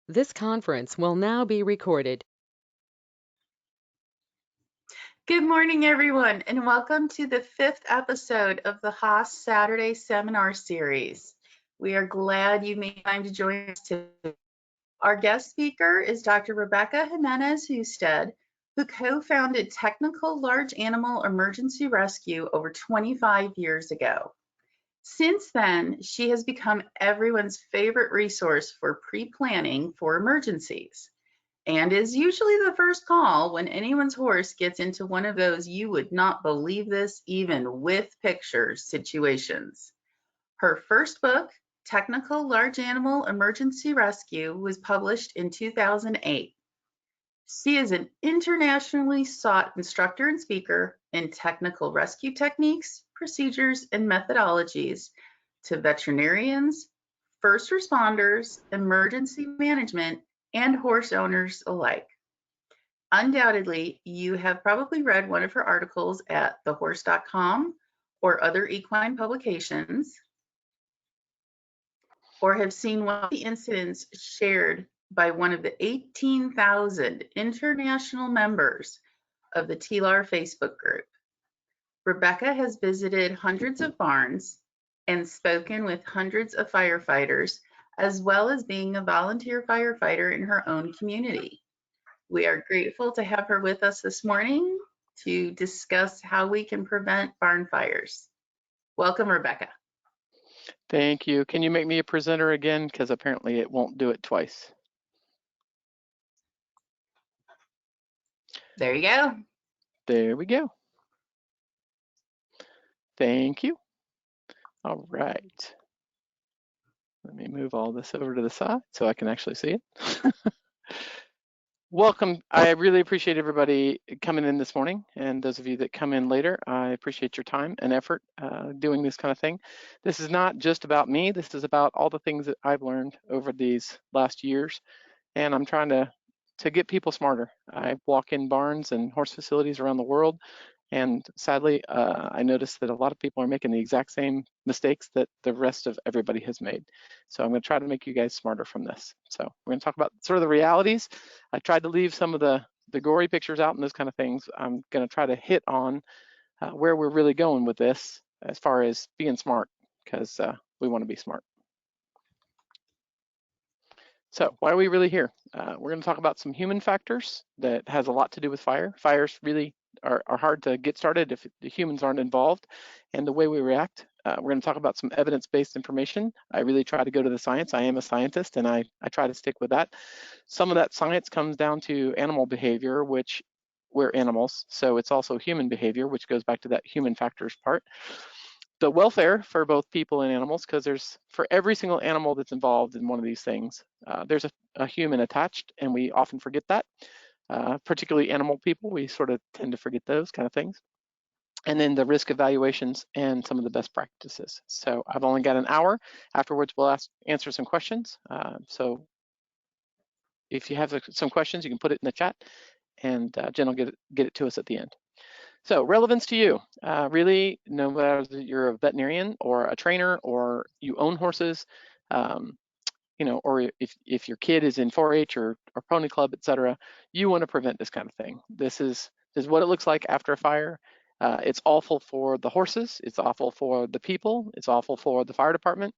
This conference will now be recorded. Good morning, everyone, and welcome to the 5th episode of the HAHS Saturday Seminar Series. We are glad you made time to join us today. Our guest speaker is Dr. Rebecca Gimenez Husted, who co-founded Technical Large Animal Emergency Rescue over 25 years ago. Since then, she has become everyone's favorite resource for pre-planning for emergencies, and is usually the first call when anyone's horse gets into one of those "you would not believe this even with pictures" situations. Her first book, Technical Large Animal Emergency Rescue, was published in 2008. She is an internationally sought instructor and speaker in technical rescue techniques, procedures, and methodologies to veterinarians, first responders, emergency management, and horse owners alike. Undoubtedly, you have probably read one of her articles at thehorse.com or other equine publications, or have seen one of the incidents shared by one of the 18,000 international members of the TLAER Facebook group. Rebecca has visited hundreds of barns and spoken with hundreds of firefighters, as well as being a volunteer firefighter in her own community. We are grateful to have her with us this morning to discuss how we can prevent barn fires. Welcome, Rebecca. Thank you. Can you make me a presenter again? Because apparently it won't do it twice. There you go. There we go. Thank you. All right. Let me move all this over to the side so I can actually see it. Welcome. I really appreciate everybody coming in this morning, and those of you that come in later, I appreciate your time and effort doing this kind of thing. This is not just about me. This is about all the things that I've learned over these last years, and I'm trying to get people smarter. I walk in barns and horse facilities around the world, and sadly, I noticed that a lot of people are making the exact same mistakes that the rest of everybody has made. So I'm going to try to make you guys smarter from this. So we're going to talk about sort of the realities. I tried to leave some of the gory pictures out and those kind of things. I'm going to try to hit on where we're really going with this as far as being smart, because we want to be smart. So why are we really here? We're going to talk about some human factors that has a lot to do with fire. Fires really are hard to get started if the humans aren't involved, and the way we react. We're going to talk about some evidence-based information. I really try to go to the science. I am a scientist, and I try to stick with that. Some of that science comes down to animal behavior, which we're animals, so it's also human behavior, which goes back to that human factors part. The welfare for both people and animals, because there's, for every single animal that's involved in one of these things, there's a human attached, and we often forget that. Particularly animal people, we sort of tend to forget those kind of things. And then the risk evaluations and some of the best practices. So I've only got an hour. Afterwards, we'll answer some questions. So if you have some questions, you can put it in the chat, and Jen will get it to us at the end. So relevance to you, really, no matter if you're a veterinarian or a trainer or you own horses, you know, or if your kid is in 4-H or pony club, etc., you want to prevent this kind of thing. This is what it looks like after a fire. It's awful for the horses. It's awful for the people. It's awful for the fire department,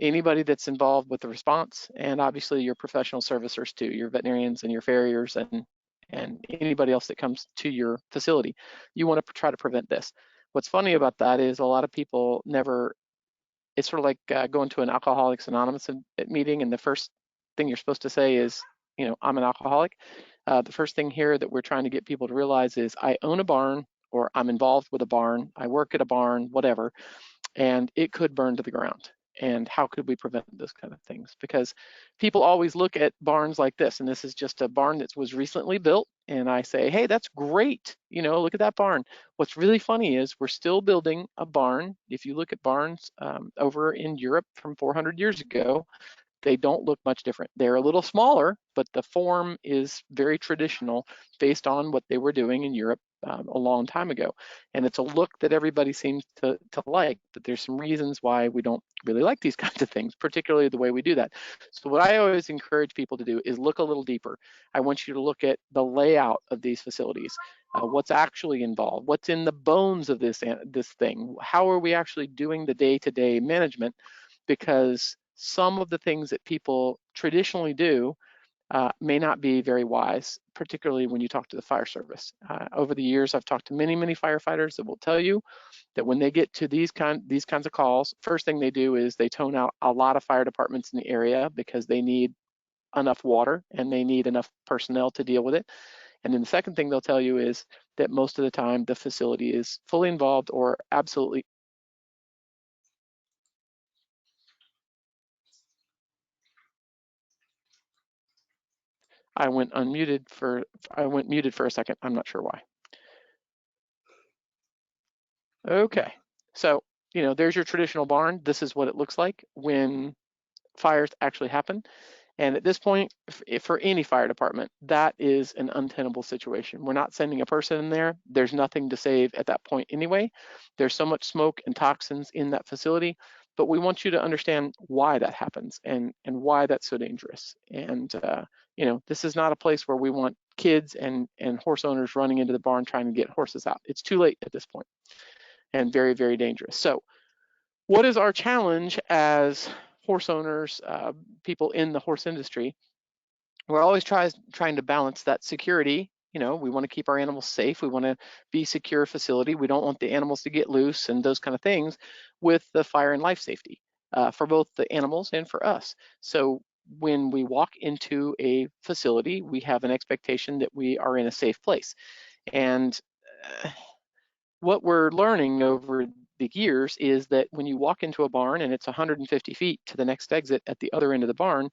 anybody that's involved with the response, and obviously your professional servicers too, your veterinarians and your farriers and anybody else that comes to your facility. You want to try to prevent this. What's funny about that is a lot of people never, it's sort of like going to an Alcoholics Anonymous meeting, and the first thing you're supposed to say is, you know, I'm an alcoholic. The first thing here that we're trying to get people to realize is I own a barn, or I'm involved with a barn, I work at a barn, whatever, and it could burn to the ground. And how could we prevent those kind of things? Because people always look at barns like this, and this is just a barn that was recently built, and I say, hey, that's great, you know, look at that barn. What's really funny is we're still building a barn. If you look at barns over in Europe from 400 years ago, They don't look much different. They're a little smaller, but the form is very traditional based on what they were doing in Europe a long time ago. And it's a look that everybody seems to like, but there's some reasons why we don't really like these kinds of things, particularly the way we do that. So what I always encourage people to do is look a little deeper. I want you to look at the layout of these facilities. What's actually involved, what's in the bones of this thing, how are we actually doing the day-to-day management, because some of the things that people traditionally do may not be very wise, particularly when you talk to the fire service. Over the years, I've talked to many firefighters that will tell you that when they get to these kinds of calls, first thing they do is they tone out a lot of fire departments in the area because they need enough water and they need enough personnel to deal with it. And then the second thing they'll tell you is that most of the time the facility is fully involved or absolutely. I went muted for a second. I'm not sure why. Okay, so there's your traditional barn. This is what it looks like when fires actually happen. And at this point, if for any fire department, that is an untenable situation. We're not sending a person in there. There's nothing to save at that point anyway. There's so much smoke and toxins in that facility, but we want you to understand why that happens and why that's so dangerous. And this is not a place where we want kids and horse owners running into the barn trying to get horses out. It's too late at this point and very, very dangerous. So what is our challenge as horse owners, people in the horse industry? We're always trying to balance that security. We want to keep our animals safe. We want to be a secure facility. We don't want the animals to get loose and those kind of things, with the fire and life safety for both the animals and for us. So when we walk into a facility, we have an expectation that we are in a safe place. And what we're learning over the years is that when you walk into a barn and it's 150 feet to the next exit at the other end of the barn,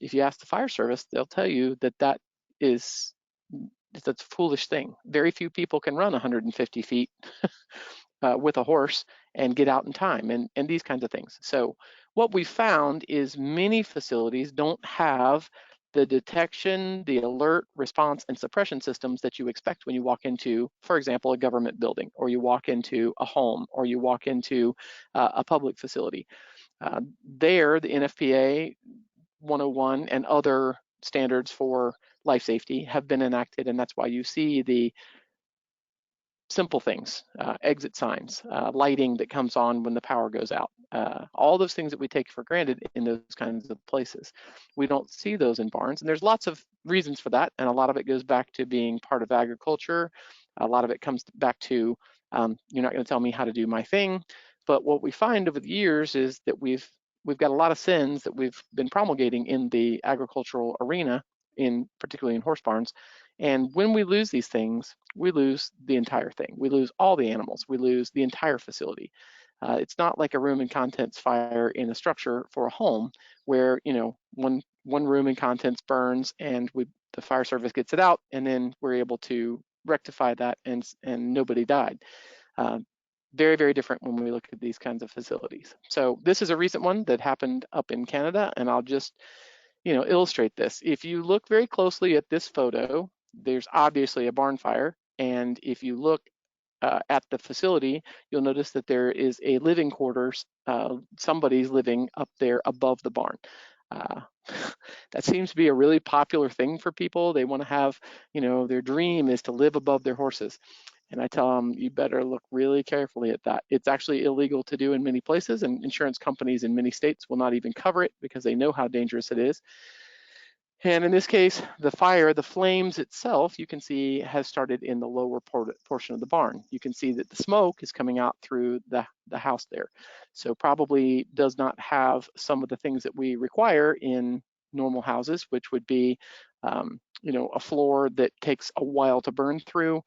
if you ask the fire service, they'll tell you that that's a foolish thing. Very few people can run 150 feet with a horse and get out in time, and these kinds of things. So what we found is many facilities don't have the detection, the alert, response, and suppression systems that you expect when you walk into, for example, a government building, or you walk into a home, or you walk into a public facility. There, the NFPA 101 and other standards for life safety have been enacted, and that's why you see the simple things, exit signs, lighting that comes on when the power goes out, all those things that we take for granted in those kinds of places. We don't see those in barns, and there's lots of reasons for that, and a lot of it goes back to being part of agriculture. A lot of it comes back to you're not going to tell me how to do my thing. But what we find over the years is that we've got a lot of sins that we've been promulgating in the agricultural arena, particularly in horse barns. And when we lose these things, we lose the entire thing. We lose all the animals. We lose the entire facility. It's not like a room and contents fire in a structure for a home where one room and contents burns and the fire service gets it out, and then we're able to rectify that and nobody died. Very, very different when we look at these kinds of facilities. So this is a recent one that happened up in Canada, and I'll just illustrate this. If you look very closely at this photo, there's obviously a barn fire, and if you look at the facility, you'll notice that there is a living quarters. Somebody's living up there above the barn. That seems to be a really popular thing for people. They want to have, their dream is to live above their horses. And I tell them, you better look really carefully at that. It's actually illegal to do in many places, and insurance companies in many states will not even cover it because they know how dangerous it is. And in this case, the flames itself, you can see has started in the lower portion of the barn. You can see that the smoke is coming out through the house there. So probably does not have some of the things that we require in normal houses, which would be, a floor that takes a while to burn through,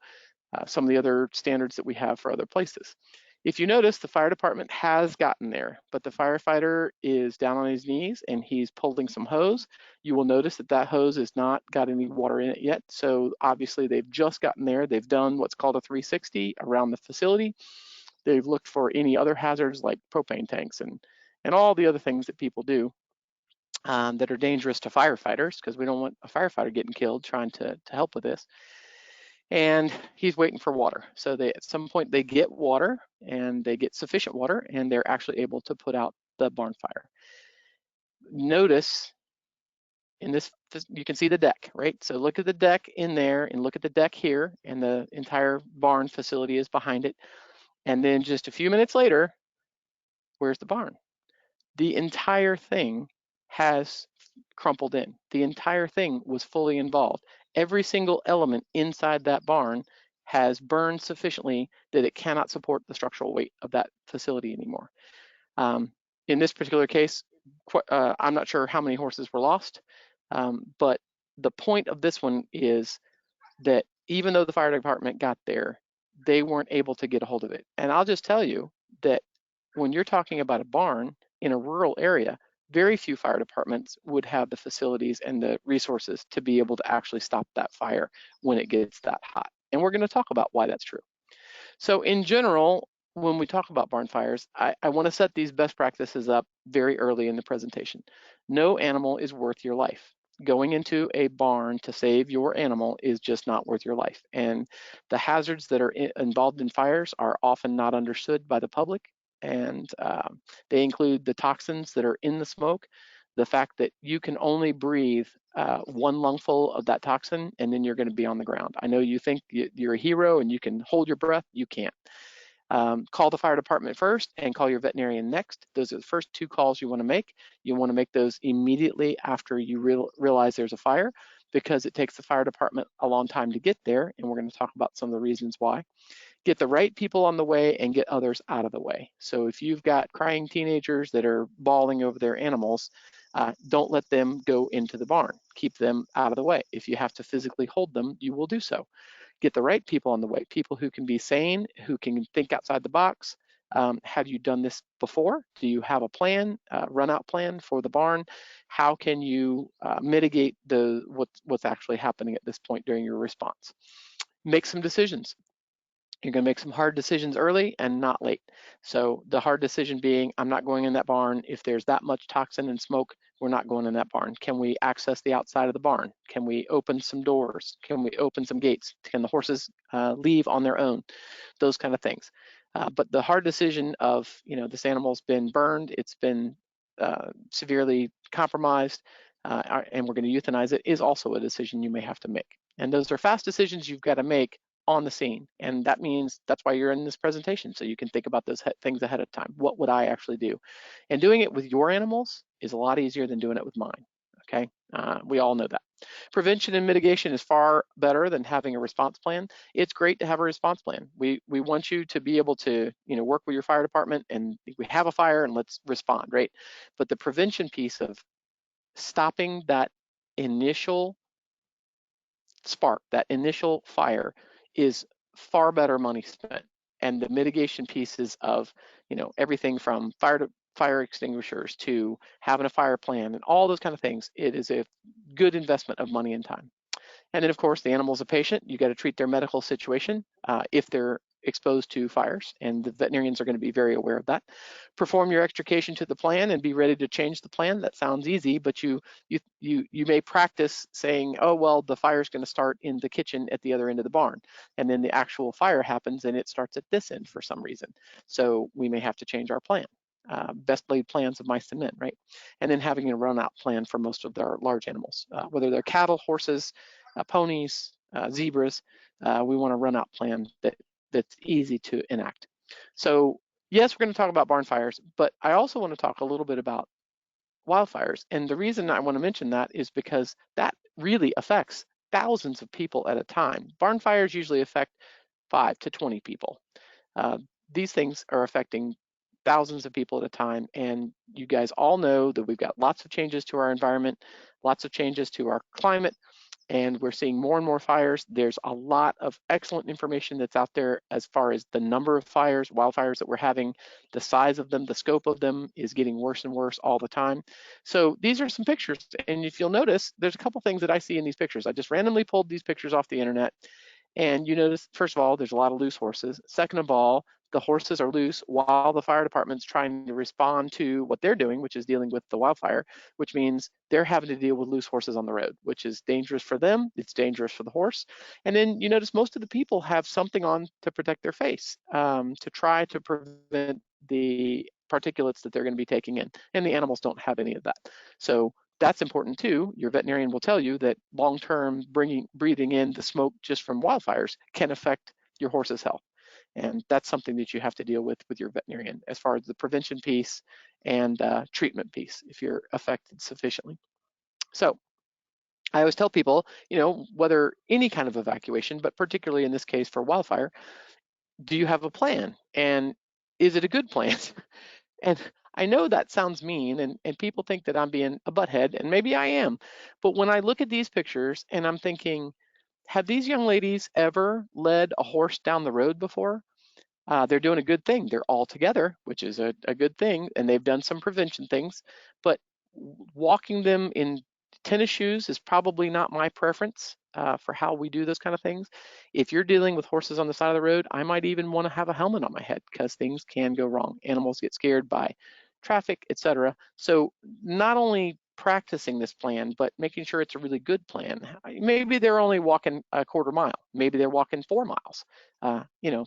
some of the other standards that we have for other places. If you notice, the fire department has gotten there, but the firefighter is down on his knees and he's pulling some hose. You will notice that hose has not got any water in it yet. So obviously they've just gotten there. They've done what's called a 360 around the facility. They've looked for any other hazards like propane tanks and all the other things that people do. that are dangerous to firefighters, because we don't want a firefighter getting killed trying to help with this. And he's waiting for water. So at some point they get water, and they get sufficient water, and they're actually able to put out the barn fire. Notice in this, you can see the deck, right? So look at the deck in there, and look at the deck here, and the entire barn facility is behind it. And then just a few minutes later, where's the barn? The entire thing has crumpled in. The entire thing was fully involved. Every single element inside that barn has burned sufficiently that it cannot support the structural weight of that facility anymore. In this particular case, I'm not sure how many horses were lost, but the point of this one is that even though the fire department got there, they weren't able to get a hold of it. And I'll just tell you that when you're talking about a barn in a rural area, very few fire departments would have the facilities and the resources to be able to actually stop that fire when it gets that hot. And we're going to talk about why that's true. So in general, when we talk about barn fires, I want to set these best practices up very early in the presentation. No animal is worth your life. Going into a barn to save your animal is just not worth your life. And the hazards that are involved in fires are often not understood by the public. And they include the toxins that are in the smoke, the fact that you can only breathe one lungful of that toxin, and then you're going to be on the ground. I know you think you're a hero and you can hold your breath. You can't. Call the fire department first and call your veterinarian next. Those are the first two calls you want to make. You want to make those immediately after you realize there's a fire, because it takes the fire department a long time to get there, and we're going to talk about some of the reasons why. Get the right people on the way and get others out of the way. So if you've got crying teenagers that are bawling over their animals, don't let them go into the barn. Keep them out of the way. If you have to physically hold them, you will do so. Get the right people on the way, people who can be sane, who can think outside the box. Have you done this before? Do you have a plan, run-out plan for the barn? How can you mitigate what's actually happening at this point during your response? Make some decisions. You're going to make some hard decisions early and not late. So the hard decision being, I'm not going in that barn. If there's that much toxin and smoke, we're not going in that barn. Can we access the outside of the barn? Can we open some doors? Can we open some gates? Can the horses leave on their own? Those kind of things. But the hard decision of, this animal's been burned, it's been severely compromised, and we're going to euthanize it, is also a decision you may have to make. And those are fast decisions you've got to make on the scene. And that means that's why you're in this presentation, so you can think about those things ahead of time. What would I actually do? And doing it with your animals is a lot easier than doing it with mine, okay? We all know that. Prevention and mitigation is far better than having a response plan. It's great to have a response plan. We want you to be able to, work with your fire department, and we have a fire and let's respond, right? But the prevention piece of stopping that initial spark, that initial fire, is far better money spent. And the mitigation pieces of, everything from fire extinguishers to having a fire plan and all those kind of things, it is a good investment of money and time. And then, of course, the animal's a patient. You got to treat their medical situation if they're exposed to fires, and the veterinarians are going to be very aware of that. Perform your extrication to the plan and be ready to change the plan. That sounds easy, but you may practice saying, oh, well, the fire's going to start in the kitchen at the other end of the barn, and then the actual fire happens and it starts at this end for some reason. So we may have to change our plan. Best laid plans of mice and men, right? And then having a run-out plan for most of their large animals, whether they're cattle, horses, ponies, zebras. We want a run-out plan that's easy to enact. So yes, we're going to talk about barn fires, but I also want to talk a little bit about wildfires. And the reason I want to mention that is because that really affects thousands of people at a time. Barn fires usually affect 5 to 20 people. These things are affecting thousands of people at a time, and you guys all know that we've got lots of changes to our environment, lots of changes to our climate, and we're seeing more and more fires. There's a lot of excellent information that's out there as far as the number of fires, wildfires that we're having, the size of them, the scope of them is getting worse and worse all the time. So these are some pictures, and if you'll notice, there's a couple things that I see in these pictures. I just randomly pulled these pictures off the internet, and you notice, first of all, there's a lot of loose horses. Second of all, the horses are loose while the fire department's trying to respond to what they're doing, which is dealing with the wildfire, which means they're having to deal with loose horses on the road, which is dangerous for them, it's dangerous for the horse. And then you notice most of the people have something on to protect their face, to try to prevent the particulates that they're going to be taking in, and the animals don't have any of that. So that's important too. Your veterinarian will tell you that long-term breathing in the smoke just from wildfires can affect your horse's health. And that's something that you have to deal with your veterinarian as far as the prevention piece and treatment piece if you're affected sufficiently. So I always tell people, whether any kind of evacuation, but particularly in this case for wildfire, do you have a plan? And is it a good plan? And I know that sounds mean, and people think that I'm being a butthead, and maybe I am. But when I look at these pictures and I'm thinking, have these young ladies ever led a horse down the road before? They're doing a good thing. They're all together, which is a good thing, and they've done some prevention things. But walking them in tennis shoes is probably not my preference for how we do those kind of things. If you're dealing with horses on the side of the road, I might even want to have a helmet on my head because things can go wrong. Animals get scared by traffic, etc. So not only practicing this plan, but making sure it's a really good plan. Maybe they're only walking a quarter mile. Maybe they're walking 4 miles.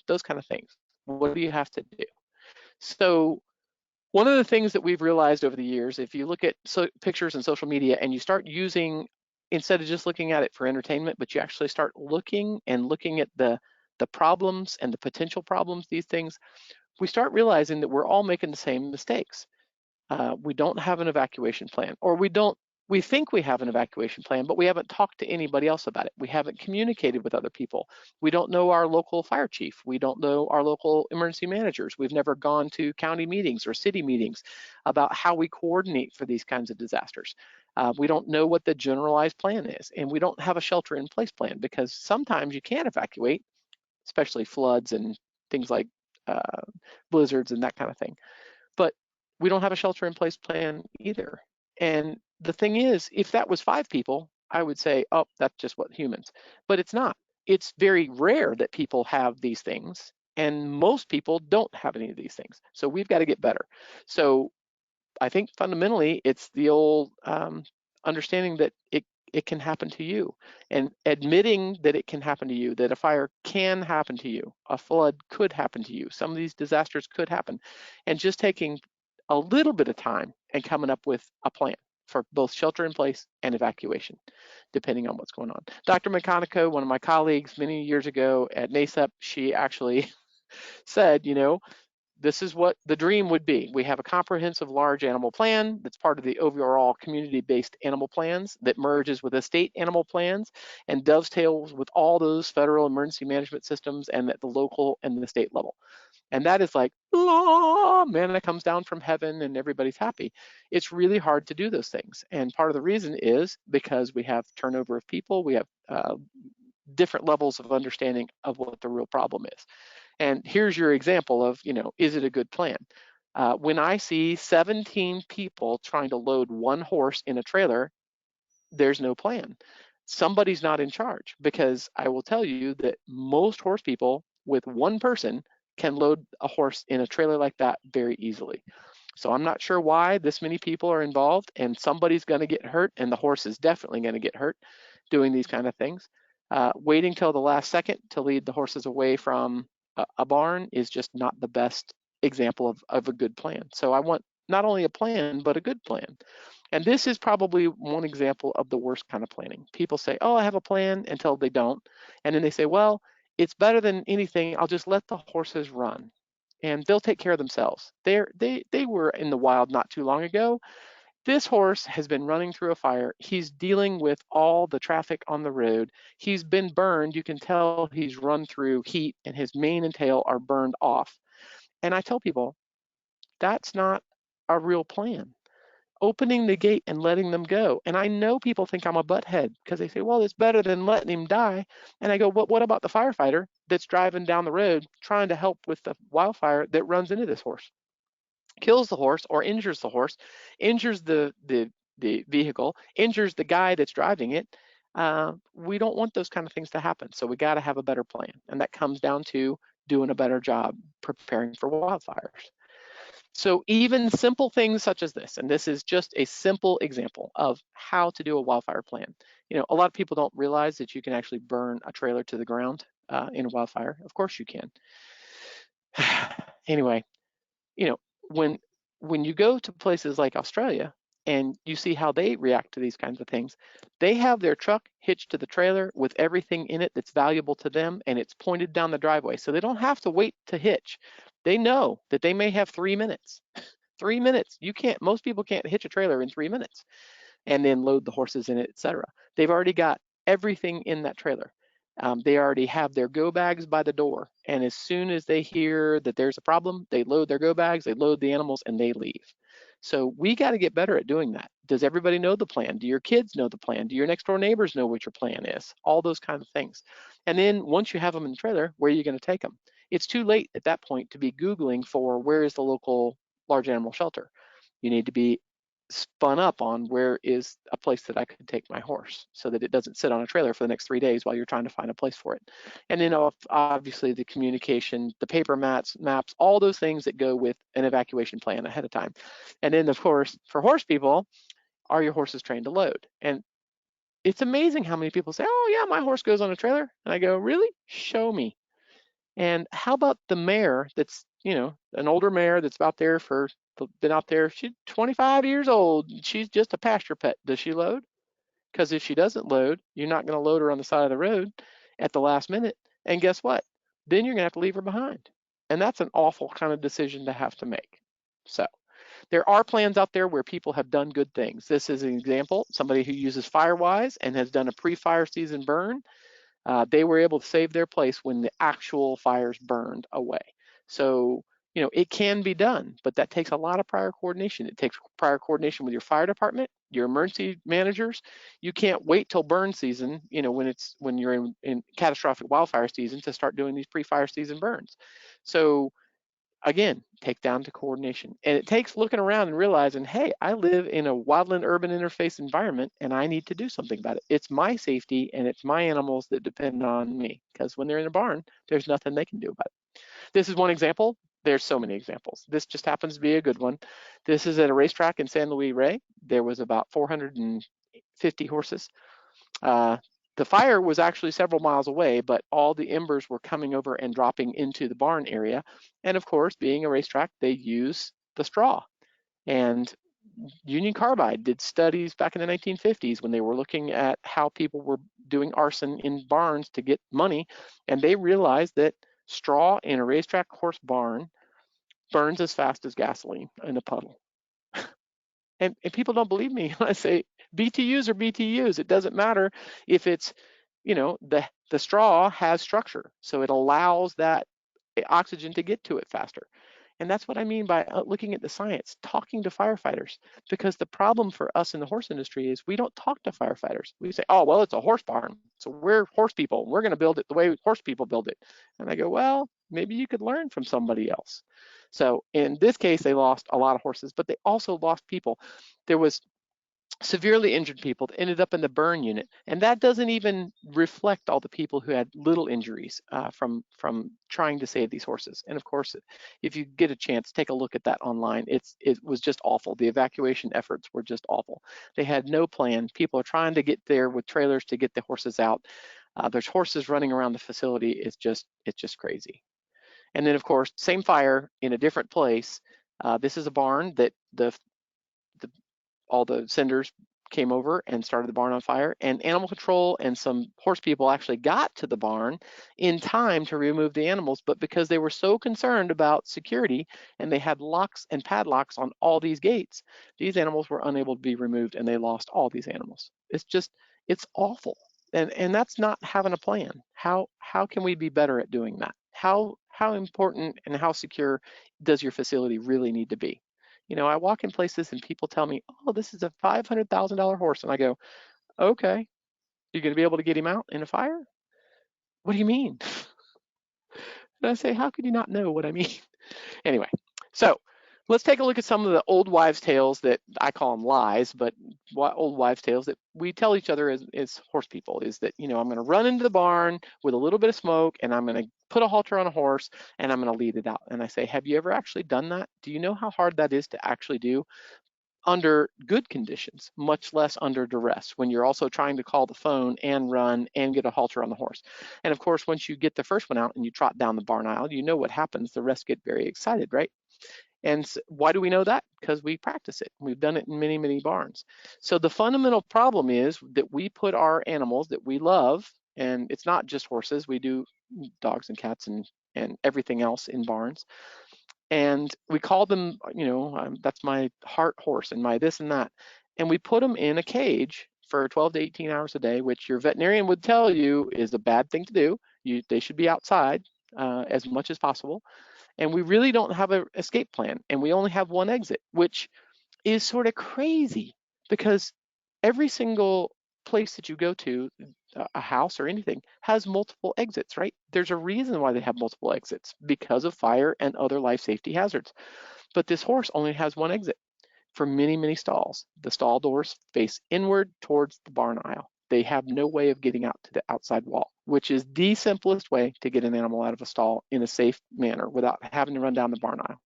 Those kind of things. What do you have to do? So one of the things that we've realized over the years, if you look at pictures and social media and you start using, instead of just looking at it for entertainment, but you actually start looking at the problems and the potential problems, these things, we start realizing that we're all making the same mistakes. We don't have an evacuation plan, or we think we have an evacuation plan, but we haven't talked to anybody else about it. We haven't communicated with other people. We don't know our local fire chief. We don't know our local emergency managers. We've never gone to county meetings or city meetings about how we coordinate for these kinds of disasters. We don't know what the generalized plan is, and we don't have a shelter-in-place plan because sometimes you can't evacuate, especially floods and things like blizzards and that kind of thing. But we don't have a shelter-in-place plan either. And the thing is, if that was 5 people, I would say, oh, that's just what humans. But it's not. It's very rare that people have these things, and most people don't have any of these things. So we've got to get better. So I think fundamentally, it's the old understanding that it can happen to you, and admitting that it can happen to you, that a fire can happen to you, a flood could happen to you, some of these disasters could happen, and just taking a little bit of time and coming up with a plan for both shelter in place and evacuation, depending on what's going on. Dr. McConico, one of my colleagues many years ago at NASEP, she actually said, this is what the dream would be. We have a comprehensive large animal plan that's part of the overall community-based animal plans that merges with the state animal plans and dovetails with all those federal emergency management systems and at the local and the state level. And that is like, oh, manna comes down from heaven and everybody's happy. It's really hard to do those things. And part of the reason is because we have turnover of people, we have different levels of understanding of what the real problem is. And here's your example of, is it a good plan? When I see 17 people trying to load one horse in a trailer, there's no plan. Somebody's not in charge, because I will tell you that most horse people with one person can load a horse in a trailer like that very easily. So I'm not sure why this many people are involved, and somebody's going to get hurt, and the horse is definitely going to get hurt doing these kind of things. Waiting till the last second to lead the horses away from a barn is just not the best example of a good plan. So I want not only a plan, but a good plan. And this is probably one example of the worst kind of planning. People say, oh, I have a plan, until they don't. And then they say, well, it's better than anything. I'll just let the horses run and they'll take care of themselves. They were in the wild not too long ago. This horse has been running through a fire. He's dealing with all the traffic on the road. He's been burned. You can tell he's run through heat, and his mane and tail are burned off. And I tell people, that's not a real plan. Opening the gate and letting them go. And I know people think I'm a butthead because they say, well, it's better than letting him die. And I go, what about the firefighter that's driving down the road trying to help with the wildfire that runs into this horse? Kills the horse or injures the horse, injures the vehicle, injures the guy that's driving it. We don't want those kind of things to happen. So we got to have a better plan. And that comes down to doing a better job preparing for wildfires. So even simple things such as this, and this is just a simple example of how to do a wildfire plan. You know, a lot of people don't realize that you can actually burn a trailer to the ground in a wildfire. Of course you can. Anyway, you know, when you go to places like Australia and you see how they react to these kinds of things, they have their truck hitched to the trailer with everything in it that's valuable to them, and it's pointed down the driveway. So they don't have to wait to hitch. They know that they may have 3 minutes. 3 minutes. Most people can't hitch a trailer in 3 minutes and then load the horses in it, etc. They've already got everything in that trailer. They already have their go bags by the door, and as soon as they hear that there's a problem, they load their go bags, they load the animals, and they leave. So we got to get better at doing that. Does everybody know the plan? Do your kids know the plan? Do your next door neighbors know what your plan is? All those kinds of things. And then once you have them in the trailer, where are you going to take them? It's too late at that point to be Googling for where is the local large animal shelter. You need to be spun up on where is a place that I could take my horse so that it doesn't sit on a trailer for the next 3 days while you're trying to find a place for it. And then obviously the communication, the paper maps, all those things that go with an evacuation plan ahead of time. And then of course, for horse people, are your horses trained to load? And it's amazing how many people say, oh yeah, my horse goes on a trailer. And I go, really? Show me. And how about the mare that's, you know, an older mare that's been out there, she's 25 years old, she's just a pasture pet. Does she load? Because if she doesn't load, you're not going to load her on the side of the road at the last minute. And guess what? Then you're going to have to leave her behind. And that's an awful kind of decision to have to make. So there are plans out there where people have done good things. This is an example, somebody who uses FireWise and has done a pre-fire season burn. They were able to save their place when the actual fires burned away. So, you know, it can be done, but that takes a lot of prior coordination. It takes prior coordination with your fire department, your emergency managers. You can't wait till burn season, you know, when you're in catastrophic wildfire season to start doing these pre-fire season burns. So again, take down to coordination. And it takes looking around and realizing, hey, I live in a wildland urban interface environment and I need to do something about it. It's my safety and it's my animals that depend on me, because when they're in a barn, there's nothing they can do about it. This is one example. There's so many examples. This just happens to be a good one. This is at a racetrack in San Luis Rey. There was about 450 horses. The fire was actually several miles away, but all the embers were coming over and dropping into the barn area. And of course, being a racetrack, they use the straw. And Union Carbide did studies back in the 1950s when they were looking at how people were doing arson in barns to get money. And they realized that straw in a racetrack horse barn burns as fast as gasoline in a puddle. And people don't believe me when I say BTUs are BTUs. It doesn't matter if it's, you know, the straw has structure, so it allows that oxygen to get to it faster. And that's what I mean by looking at the science, talking to firefighters, because the problem for us in the horse industry is we don't talk to firefighters. We say, oh, well, it's a horse barn, so we're horse people. We're going to build it the way horse people build it. And I go, well, maybe you could learn from somebody else. So in this case, they lost a lot of horses, but they also lost people. There was severely injured people that ended up in the burn unit, and that doesn't even reflect all the people who had little injuries from trying to save these horses. And of course, if you get a chance, take a look at that online. It was just awful. The evacuation efforts were just awful. They had no plan. People are trying to get there with trailers to get the horses out. There's horses running around the facility. It's just crazy. And then of course, same fire in a different place. This is a barn that all the senders came over and started the barn on fire, and animal control and some horse people actually got to the barn in time to remove the animals, but because they were so concerned about security and they had locks and padlocks on all these gates, these animals were unable to be removed and they lost all these animals. It's awful. And that's not having a plan. How can we be better at doing that? How important and how secure does your facility really need to be? You know, I walk in places and people tell me, oh, this is a $500,000 horse. And I go, okay, you're going to be able to get him out in a fire? What do you mean? And I say, how could you not know what I mean? Anyway, so Let's take a look at some of the old wives' tales that I call them lies, but old wives' tales that we tell each other as horse people is that, I'm going to run into the barn with a little bit of smoke and I'm going to put a halter on a horse and I'm going to lead it out. And I say, have you ever actually done that? Do you know how hard that is to actually do under good conditions, much less under duress, when you're also trying to call the phone and run and get a halter on the horse? And of course, once you get the first one out and you trot down the barn aisle, you know what happens. The rest get very excited, right? And why do we know that? Because we practice it. We've done it in many, many barns. So the fundamental problem is that we put our animals that we love, and it's not just horses, we do dogs and cats and everything else in barns. And we call them, that's my heart horse and my this and that. And we put them in a cage for 12 to 18 hours a day, which your veterinarian would tell you is a bad thing to do. They should be outside as much as possible. And we really don't have an escape plan, and we only have one exit, which is sort of crazy because every single place that you go to, a house or anything, has multiple exits, right? There's a reason why they have multiple exits, because of fire and other life safety hazards. But this horse only has one exit for many, many stalls. The stall doors face inward towards the barn aisle. They have no way of getting out to the outside wall, which is the simplest way to get an animal out of a stall in a safe manner without having to run down the barn aisle.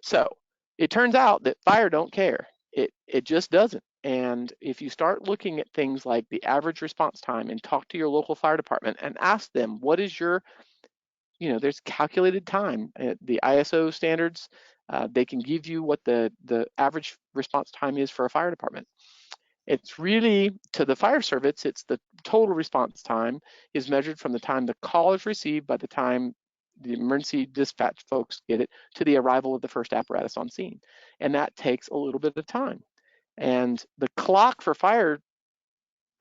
So it turns out that fire don't care. It just doesn't. And if you start looking at things like the average response time and talk to your local fire department and ask them, what is your, there's calculated time. The ISO standards, they can give you what the average response time is for a fire department. It's really, to the fire service, it's the total response time is measured from the time the call is received by the time the emergency dispatch folks get it to the arrival of the first apparatus on scene. And that takes a little bit of time. And the clock for fire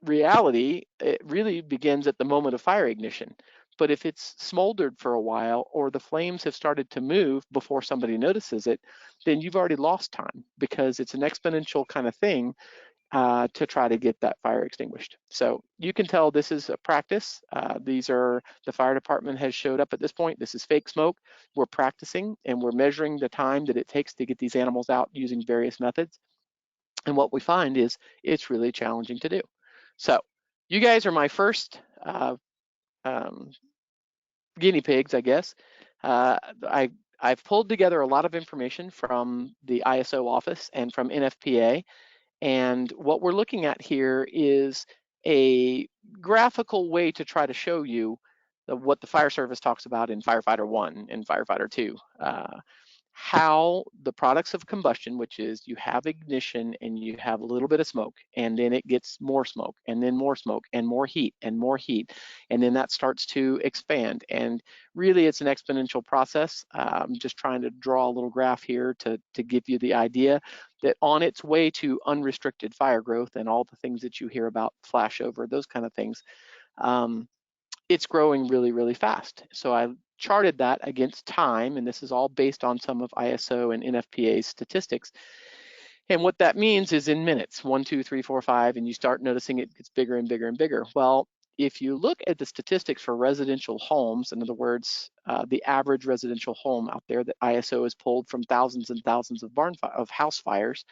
reality, it really begins at the moment of fire ignition. But if it's smoldered for a while or the flames have started to move before somebody notices it, then you've already lost time, because it's an exponential kind of thing to try to get that fire extinguished. So you can tell this is a practice. The fire department has showed up at this point. This is fake smoke. We're practicing and we're measuring the time that it takes to get these animals out using various methods. And what we find is it's really challenging to do. So you guys are my first guinea pigs, I guess. I've pulled together a lot of information from the ISO office and from NFPA. And what we're looking at here is a graphical way to try to show you what the fire service talks about in Firefighter 1 and Firefighter 2. How the products of combustion, which is you have ignition and you have a little bit of smoke, and then it gets more smoke, and then more smoke, and more heat, and then that starts to expand. And really, it's an exponential process. I'm just trying to draw a little graph here to give you the idea that on its way to unrestricted fire growth and all the things that you hear about, flashover, those kind of things, it's growing really, really fast. So I charted that against time, and this is all based on some of ISO and NFPA's statistics. And what that means is in minutes, 1, 2, 3, 4, 5, and you start noticing it gets bigger and bigger and bigger. Well, if you look at the statistics for residential homes, in other words, the average residential home out there that ISO has pulled from thousands and thousands of house fires,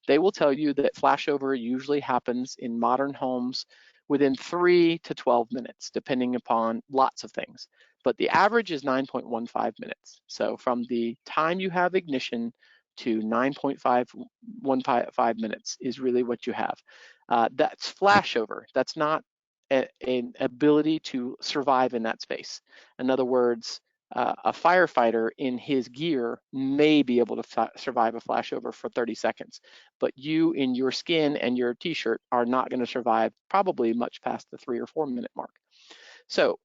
they will tell you that flashover usually happens in modern homes within 3 to 12 minutes, depending upon lots of things. But the average is 9.15 minutes. So from the time you have ignition to 9.515 minutes is really what you have. That's flashover. That's not an ability to survive in that space. In other words, a firefighter in his gear may be able to survive a flashover for 30 seconds, but you in your skin and your t-shirt are not going to survive probably much past the 3 or 4 minute mark. So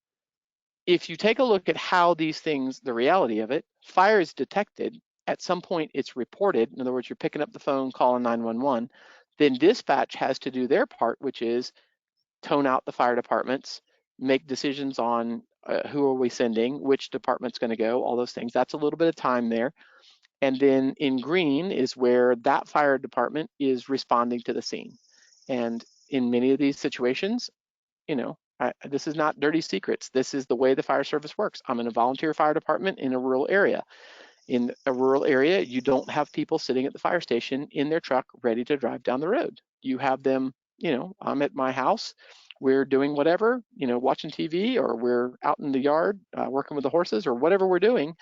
if you take a look at how these things, the reality of it, fire is detected, at some point it's reported. In other words, you're picking up the phone, calling 911, then dispatch has to do their part, which is tone out the fire departments, make decisions on who are we sending, which department's going to go, all those things. That's a little bit of time there. And then in green is where that fire department is responding to the scene. And in many of these situations, this is not dirty secrets. This is the way the fire service works. I'm in a volunteer fire department in a rural area. In a rural area, you don't have people sitting at the fire station in their truck ready to drive down the road. You have them, I'm at my house, we're doing whatever, watching TV, or we're out in the yard working with the horses, or whatever we're doing,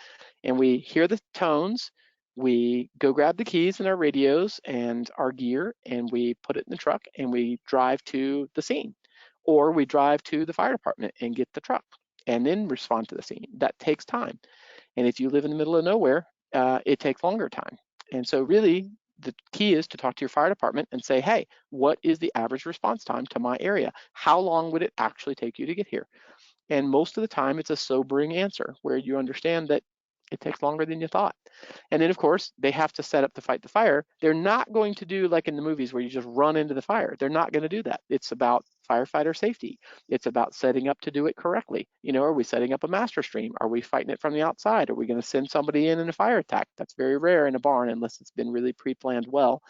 and we hear the tones. We go grab the keys and our radios and our gear, and we put it in the truck, and we drive to the scene, or we drive to the fire department and get the truck and then respond to the scene. That takes time. And if you live in the middle of nowhere, it takes longer time. And so really, the key is to talk to your fire department and say, hey, what is the average response time to my area? How long would it actually take you to get here? And most of the time, it's a sobering answer where you understand that it takes longer than you thought. And then, of course, they have to set up to fight the fire. They're not going to do like in the movies where you just run into the fire. They're not going to do that. It's about firefighter safety. It's about setting up to do it correctly. Are we setting up a master stream? Are we fighting it from the outside? Are we going to send somebody in a fire attack? That's very rare in a barn unless it's been really pre-planned well.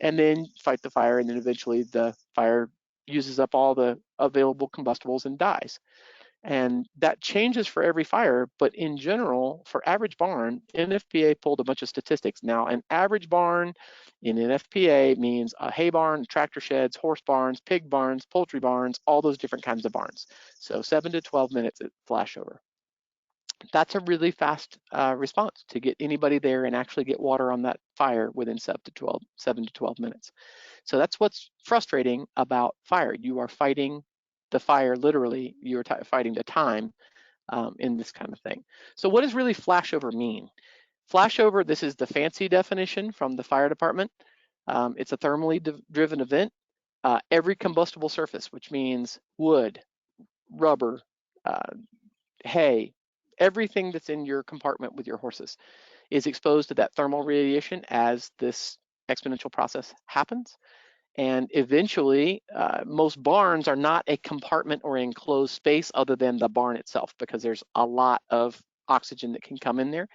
And then fight the fire, and then eventually the fire uses up all the available combustibles and dies. And that changes for every fire, but in general, for average barn, NFPA pulled a bunch of statistics. Now, an average barn in NFPA means a hay barn, tractor sheds, horse barns, pig barns, poultry barns, all those different kinds of barns. So 7 to 12 minutes at flashover. That's a really fast response to get anybody there and actually get water on that fire within 7 to 12 minutes. So that's what's frustrating about fire. You are fighting the fire, literally, you're fighting the time in this kind of thing. So what does really flashover mean? Flashover, this is the fancy definition from the fire department. It's a thermally driven event. Every combustible surface, which means wood, rubber, hay, everything that's in your compartment with your horses is exposed to that thermal radiation as this exponential process happens. And eventually, most barns are not a compartment or enclosed space other than the barn itself, because there's a lot of oxygen that can come in there,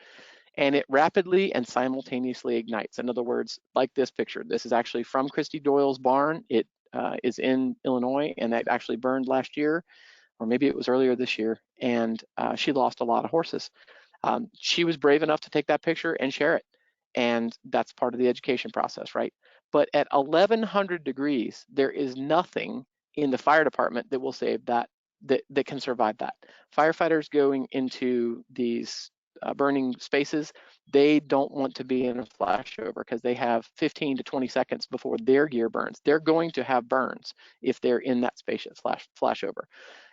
and it rapidly and simultaneously ignites. In other words, like this picture, this is actually from Christy Doyle's barn. It is in Illinois, and it actually burned last year, or maybe it was earlier this year, and she lost a lot of horses. She was brave enough to take that picture and share it, and that's part of the education process, right? But at 1100 degrees, there is nothing in the fire department that will save that can survive that. Firefighters going into these burning spaces, they don't want to be in a flashover because they have 15 to 20 seconds before their gear burns. They're going to have burns if they're in that space at flashover.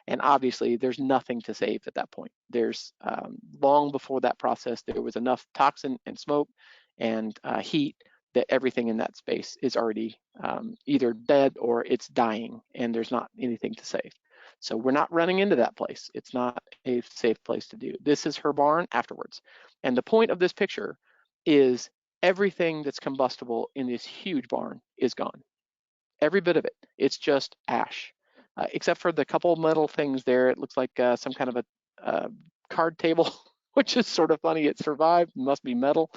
And obviously, there's nothing to save at that point. There's long before that process, there was enough toxin and smoke and heat that everything in that space is already either dead or it's dying, and there's not anything to save. So we're not running into that place. It's not a safe place to do. This is her barn afterwards. And the point of this picture is everything that's combustible in this huge barn is gone. Every bit of it. It's just ash. Except for the couple metal things there. It looks like some kind of a card table, which is sort of funny. It survived, must be metal.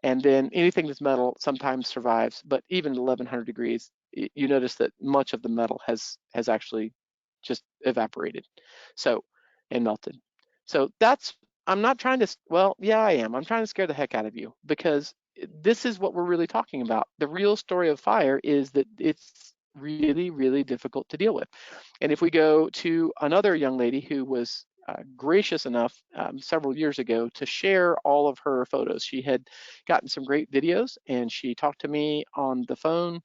And then anything that's metal sometimes survives, but even at 1100 degrees, you notice that much of the metal has actually just evaporated, and melted. So that's, I'm not trying to, well, yeah, I am. I'm trying to scare the heck out of you, because this is what we're really talking about. The real story of fire is that it's really, really difficult to deal with. And if we go to another young lady who was gracious enough several years ago to share all of her photos. She had gotten some great videos, and she talked to me on the phone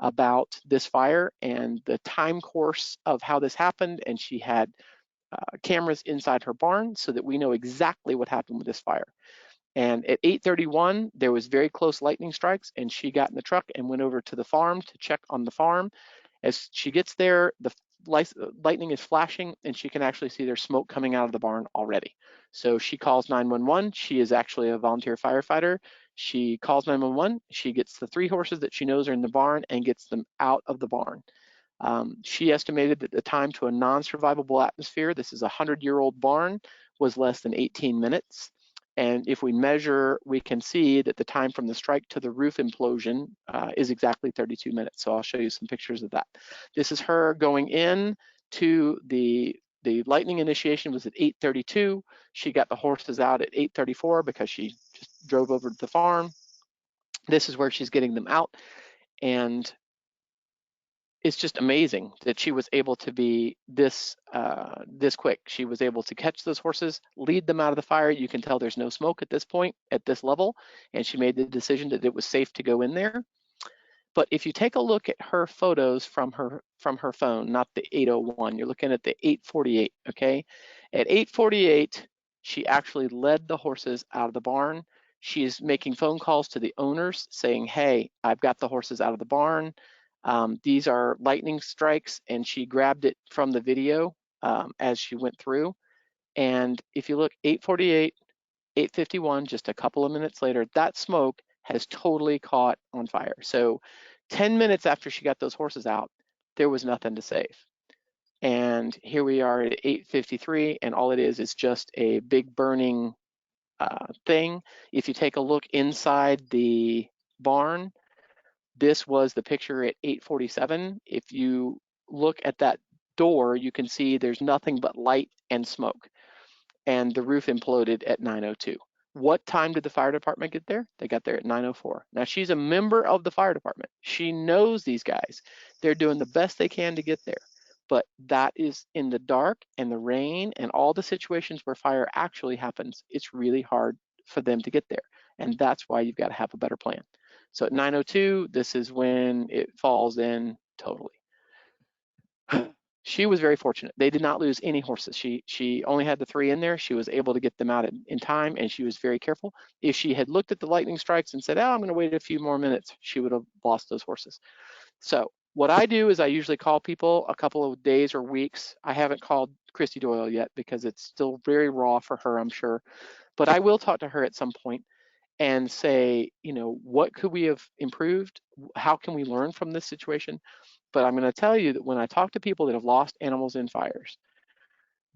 about this fire and the time course of how this happened, and she had cameras inside her barn so that we know exactly what happened with this fire. And at 8:31, there was very close lightning strikes, and she got in the truck and went over to the farm to check on the farm. As she gets there, the lightning is flashing, and she can actually see there's smoke coming out of the barn already. So she calls 911. She is actually a volunteer firefighter. She calls 911. She gets the 3 horses that she knows are in the barn and gets them out of the barn. She estimated that the time to a non-survivable atmosphere, this is a 100-year-old barn, was less than 18 minutes. And if we measure, we can see that the time from the strike to the roof implosion is exactly 32 minutes. So I'll show you some pictures of that. This is her going in to the lightning initiation was at 8:32. She got the horses out at 8:34 because she drove over to the farm. This is where she's getting them out. And it's just amazing that she was able to be this quick. She was able to catch those horses, lead them out of the fire. You can tell there's no smoke at this point, at this level, and she made the decision that it was safe to go in there. But if you take a look at her photos from her phone, not the 801, you're looking at the 848, okay? At 848, she actually led the horses out of the barn. She is making phone calls to the owners saying, hey, I've got the horses out of the barn. These are lightning strikes, and she grabbed it from the video as she went through. And if you look 848, 851, just a couple of minutes later, that smoke has totally caught on fire. So 10 minutes after she got those horses out, there was nothing to save. And here we are at 8:53, and all it is just a big burning thing. If you take a look inside the barn, this was the picture at 8:47. If you look at that door, you can see there's nothing but light and smoke, and the roof imploded at 9:02. What time did the fire department get there? They got there at 9:04. Now, she's a member of the fire department. She knows these guys. They're doing the best they can to get there. But that is in the dark and the rain and all the situations where fire actually happens. It's really hard for them to get there. And that's why you've got to have a better plan. So at 9:02, this is when it falls in totally. She was very fortunate. They did not lose any horses. She only had the 3 in there. She was able to get them out in time, and she was very careful. If she had looked at the lightning strikes and said, oh, I'm going to wait a few more minutes, she would have lost those horses. So what I do is I usually call people a couple of days or weeks. I haven't called Christy Doyle yet because it's still very raw for her, I'm sure. But I will talk to her at some point and say, you know, what could we have improved? How can we learn from this situation? But I'm going to tell you that when I talk to people that have lost animals in fires,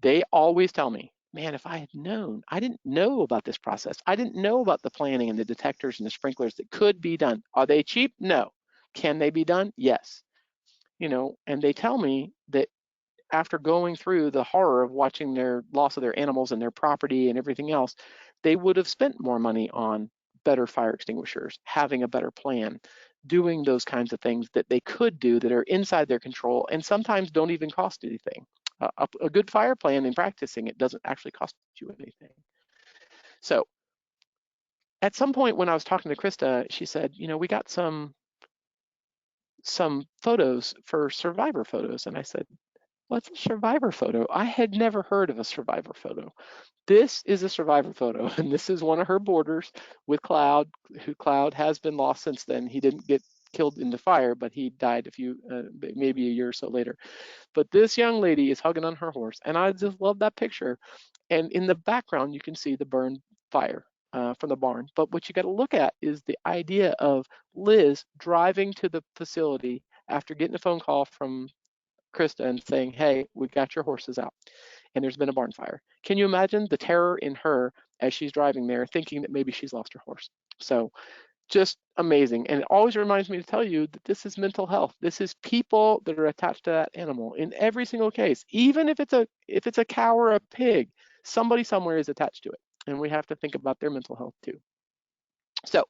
they always tell me, man, if I had known, I didn't know about this process. I didn't know about the planning and the detectors and the sprinklers that could be done. Are they cheap? No. Can they be done? Yes. You know, and they tell me that after going through the horror of watching their loss of their animals and their property and everything else, they would have spent more money on better fire extinguishers, having a better plan, doing those kinds of things that they could do that are inside their control and sometimes don't even cost anything. A good fire plan and practicing it doesn't actually cost you anything. So at some point when I was talking to Krista, she said, you know, we got some photos for survivor photos. And I said, what's a survivor photo? I had never heard of a survivor photo. This is a survivor photo, and this is one of her boarders with Cloud, who Cloud has been lost since then. He didn't get killed in the fire, but he died maybe a year or so later. But this young lady is hugging on her horse, and I just love that picture. And in the background, you can see the burned fire from the barn. But what you got to look at is the idea of Liz driving to the facility after getting a phone call from Krista and saying, hey, we got your horses out and there's been a barn fire. Can you imagine the terror in her as she's driving there thinking that maybe she's lost her horse? So just amazing. And it always reminds me to tell you that this is mental health. This is people that are attached to that animal in every single case. Even if it's a cow or a pig, somebody somewhere is attached to it. And we have to think about their mental health too. So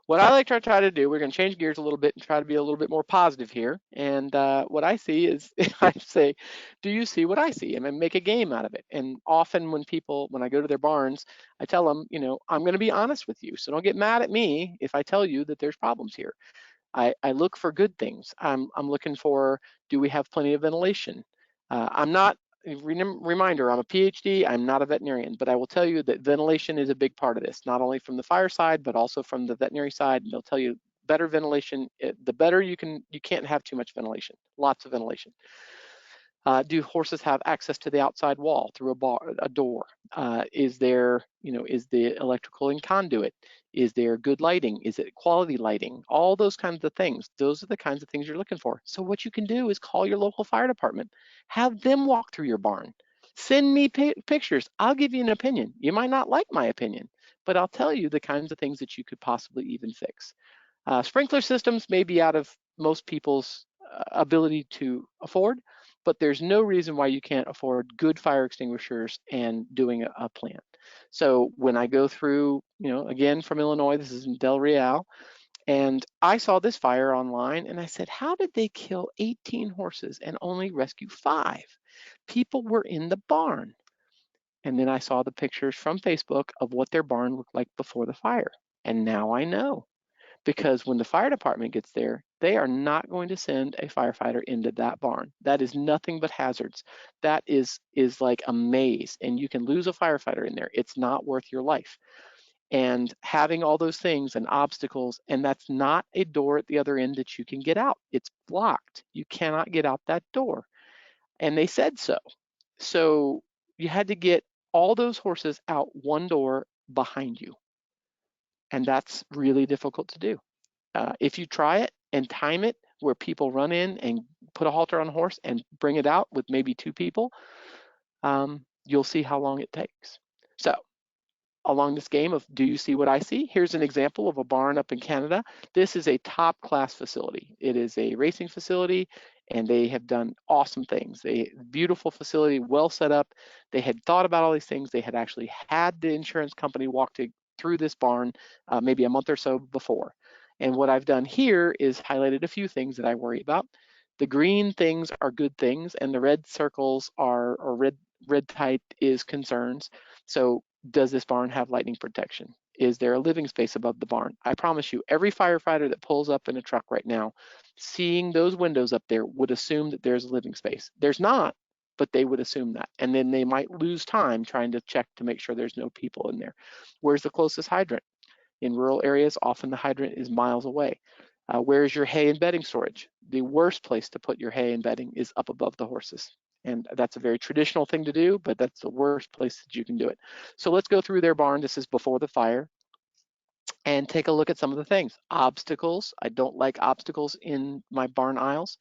what I like to try to do, we're going to change gears a little bit and try to be a little bit more positive here. And what I see is, I say, do you see what I see? And I make a game out of it. And often when I go to their barns, I tell them, you know, I'm going to be honest with you. So don't get mad at me if I tell you that there's problems here. I look for good things. I'm looking for, do we have plenty of ventilation? I'm not, reminder, I'm a PhD, I'm not a veterinarian, but I will tell you that ventilation is a big part of this, not only from the fire side, but also from the veterinary side. And they'll tell you better ventilation, the better you can't have too much ventilation, lots of ventilation. Do horses have access to the outside wall through a door? Is there, you know, is the electrical and conduit? Is there good lighting? Is it quality lighting? All those kinds of things. Those are the kinds of things you're looking for. So what you can do is call your local fire department. Have them walk through your barn. Send me pictures. I'll give you an opinion. You might not like my opinion, but I'll tell you the kinds of things that you could possibly even fix. Sprinkler systems may be out of most people's ability to afford, but there's no reason why you can't afford good fire extinguishers and doing a plan. So when I go through, again from Illinois, this is in Del Real, and I saw this fire online and I said, how did they kill 18 horses and only rescue 5? People were in the barn. And then I saw the pictures from Facebook of what their barn looked like before the fire. And now I know, because when the fire department gets there, they are not going to send a firefighter into that barn. That is nothing but hazards. That is like a maze, and you can lose a firefighter in there. It's not worth your life. And having all those things and obstacles, and that's not a door at the other end that you can get out. It's blocked. You cannot get out that door. And they said so. So you had to get all those horses out one door behind you. And that's really difficult to do. If you try it and time it where people run in and put a halter on a horse and bring it out with maybe 2 people, you'll see how long it takes. So along this game of do you see what I see? Here's an example of a barn up in Canada. This is a top class facility. It is a racing facility, and they have done awesome things. Beautiful facility, well set up. They had thought about all these things. They had actually had the insurance company walk through this barn maybe a month or so before. And what I've done here is highlighted a few things that I worry about. The green things are good things, and the red circles or red type is concerns. So does this barn have lightning protection? Is there a living space above the barn? I promise you, every firefighter that pulls up in a truck right now, seeing those windows up there would assume that there's a living space. There's not, but they would assume that. And then they might lose time trying to check to make sure there's no people in there. Where's the closest hydrant? In rural areas, often the hydrant is miles away. Where's your hay and bedding storage? The worst place to put your hay and bedding is up above the horses. And that's a very traditional thing to do, but that's the worst place that you can do it. So let's go through their barn. This is before the fire, and take a look at some of the things. Obstacles. I don't like obstacles in my barn aisles,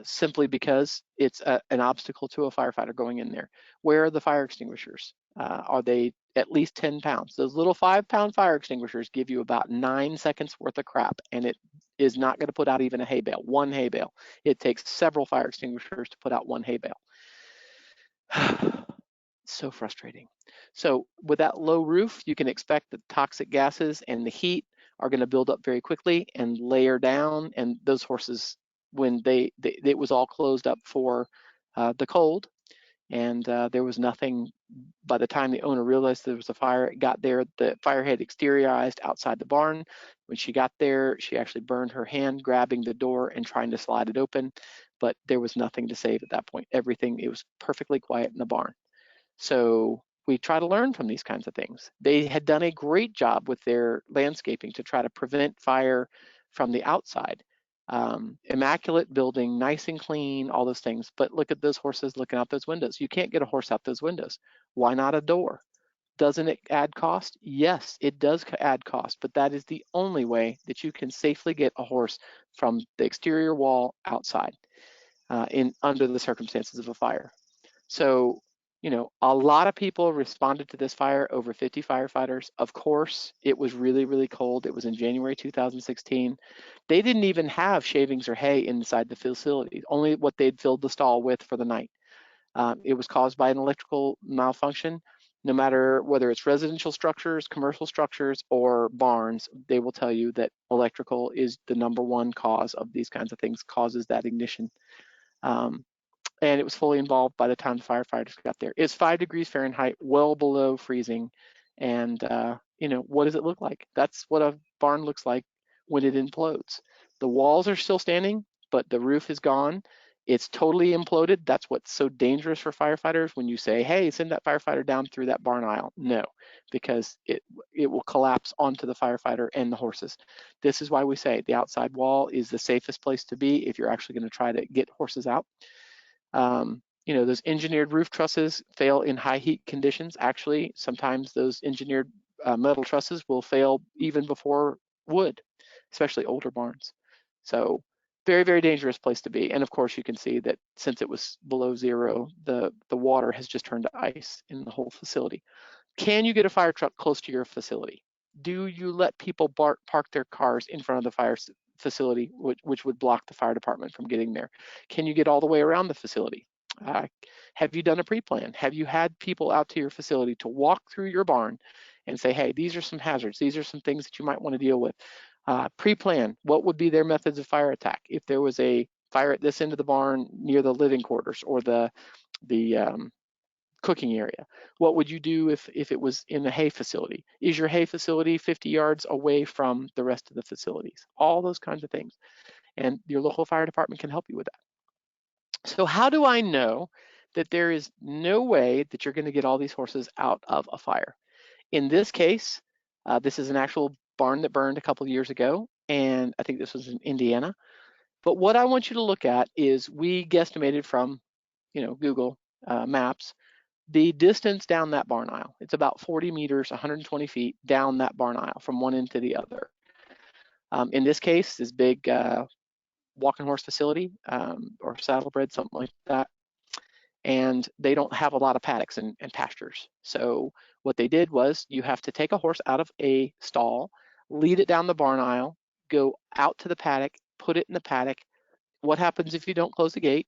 simply because it's an obstacle to a firefighter going in there. Where are the fire extinguishers? Are they at least 10 pounds? Those little 5-pound fire extinguishers give you about 9 seconds worth of crap, and it is not going to put out even a hay bale, one hay bale. It takes several fire extinguishers to put out one hay bale. So frustrating. So with that low roof, you can expect that toxic gases and the heat are going to build up very quickly and layer down. And those horses, when it was all closed up for the cold, and there was nothing. By the time the owner realized there was a fire, it got there, the fire had exteriorized outside the barn. When she got there, she actually burned her hand grabbing the door and trying to slide it open, but there was nothing to save at that point. Everything, it was perfectly quiet in the barn. So we try to learn from these kinds of things. They had done a great job with their landscaping to try to prevent fire from the outside. Immaculate building, nice and clean, all those things. But look at those horses looking out those windows. You can't get a horse out those windows. Why not a door? Doesn't it add cost? Yes, it does add cost, but that is the only way that you can safely get a horse from the exterior wall outside under the circumstances of a fire. So, a lot of people responded to this fire, over 50 firefighters. Of course, it was really, really cold. It was in January 2016. They didn't even have shavings or hay inside the facility, only what they'd filled the stall with for the night. It was caused by an electrical malfunction. No matter whether it's residential structures, commercial structures, or barns, they will tell you that electrical is the #1 cause of these kinds of things, causes that ignition. And it was fully involved by the time the firefighters got there. It's 5 degrees Fahrenheit, well below freezing. And, what does it look like? That's what a barn looks like when it implodes. The walls are still standing, but the roof is gone. It's totally imploded. That's what's so dangerous for firefighters when you say, hey, send that firefighter down through that barn aisle. No, because it will collapse onto the firefighter and the horses. This is why we say the outside wall is the safest place to be if you're actually going to try to get horses out. Those engineered roof trusses fail in high heat conditions. Actually, sometimes those engineered metal trusses will fail even before wood, especially older barns. So very, very dangerous place to be. And of course, you can see that since it was below zero, the water has just turned to ice in the whole facility. Can you get a fire truck close to your facility? Do you let people park their cars in front of the fire facility, which would block the fire department from getting there? Can you get all the way around the facility? Have you done a pre-plan? Have you had people out to your facility to walk through your barn and say, hey, these are some hazards. These are some things that you might want to deal with. Pre-plan, what would be their methods of fire attack? If there was a fire at this end of the barn near the living quarters or the cooking area, what would you do if it was in the hay facility? Is your hay facility 50 yards away from the rest of the facilities? All those kinds of things. And your local fire department can help you with that. So how do I know that there is no way that you're going to get all these horses out of a fire? In this case, this is an actual barn that burned a couple of years ago, and I think this was in Indiana. But what I want you to look at is we guesstimated from, Google Maps, the distance down that barn aisle. It's about 40 meters, 120 feet down that barn aisle from one end to the other. In this case, this big walking horse facility or saddlebred, something like that, and they don't have a lot of paddocks and pastures. So what they did was you have to take a horse out of a stall, lead it down the barn aisle, go out to the paddock, put it in the paddock. What happens if you don't close the gate?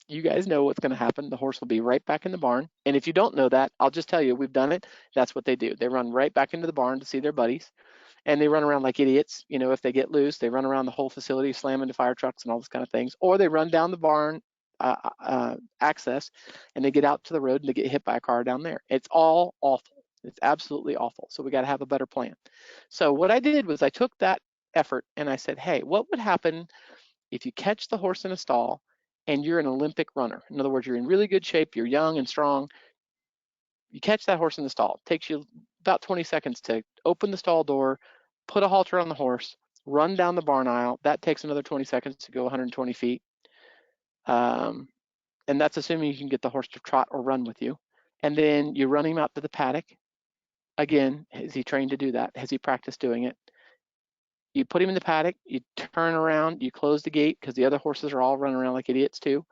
You guys know what's going to happen. The horse will be right back in the barn. And if you don't know that, I'll just tell you, we've done it. That's what they do. They run right back into the barn to see their buddies. And they run around like idiots. If they get loose, they run around the whole facility, slam into fire trucks and all those kind of things. Or they run down the barn access and they get out to the road and they get hit by a car down there. It's all awful. It's absolutely awful. So we got to have a better plan. So what I did was I took that effort and I said, hey, what would happen if you catch the horse in a stall and you're an Olympic runner? In other words, you're in really good shape, you're young and strong. You catch that horse in the stall. It takes you about 20 seconds to open the stall door, put a halter on the horse, run down the barn aisle. That takes another 20 seconds to go 120 feet. And that's assuming you can get the horse to trot or run with you. And then you run him out to the paddock. Again, is he trained to do that? Has he practiced doing it? You put him in the paddock, you turn around, you close the gate because the other horses are all running around like idiots too.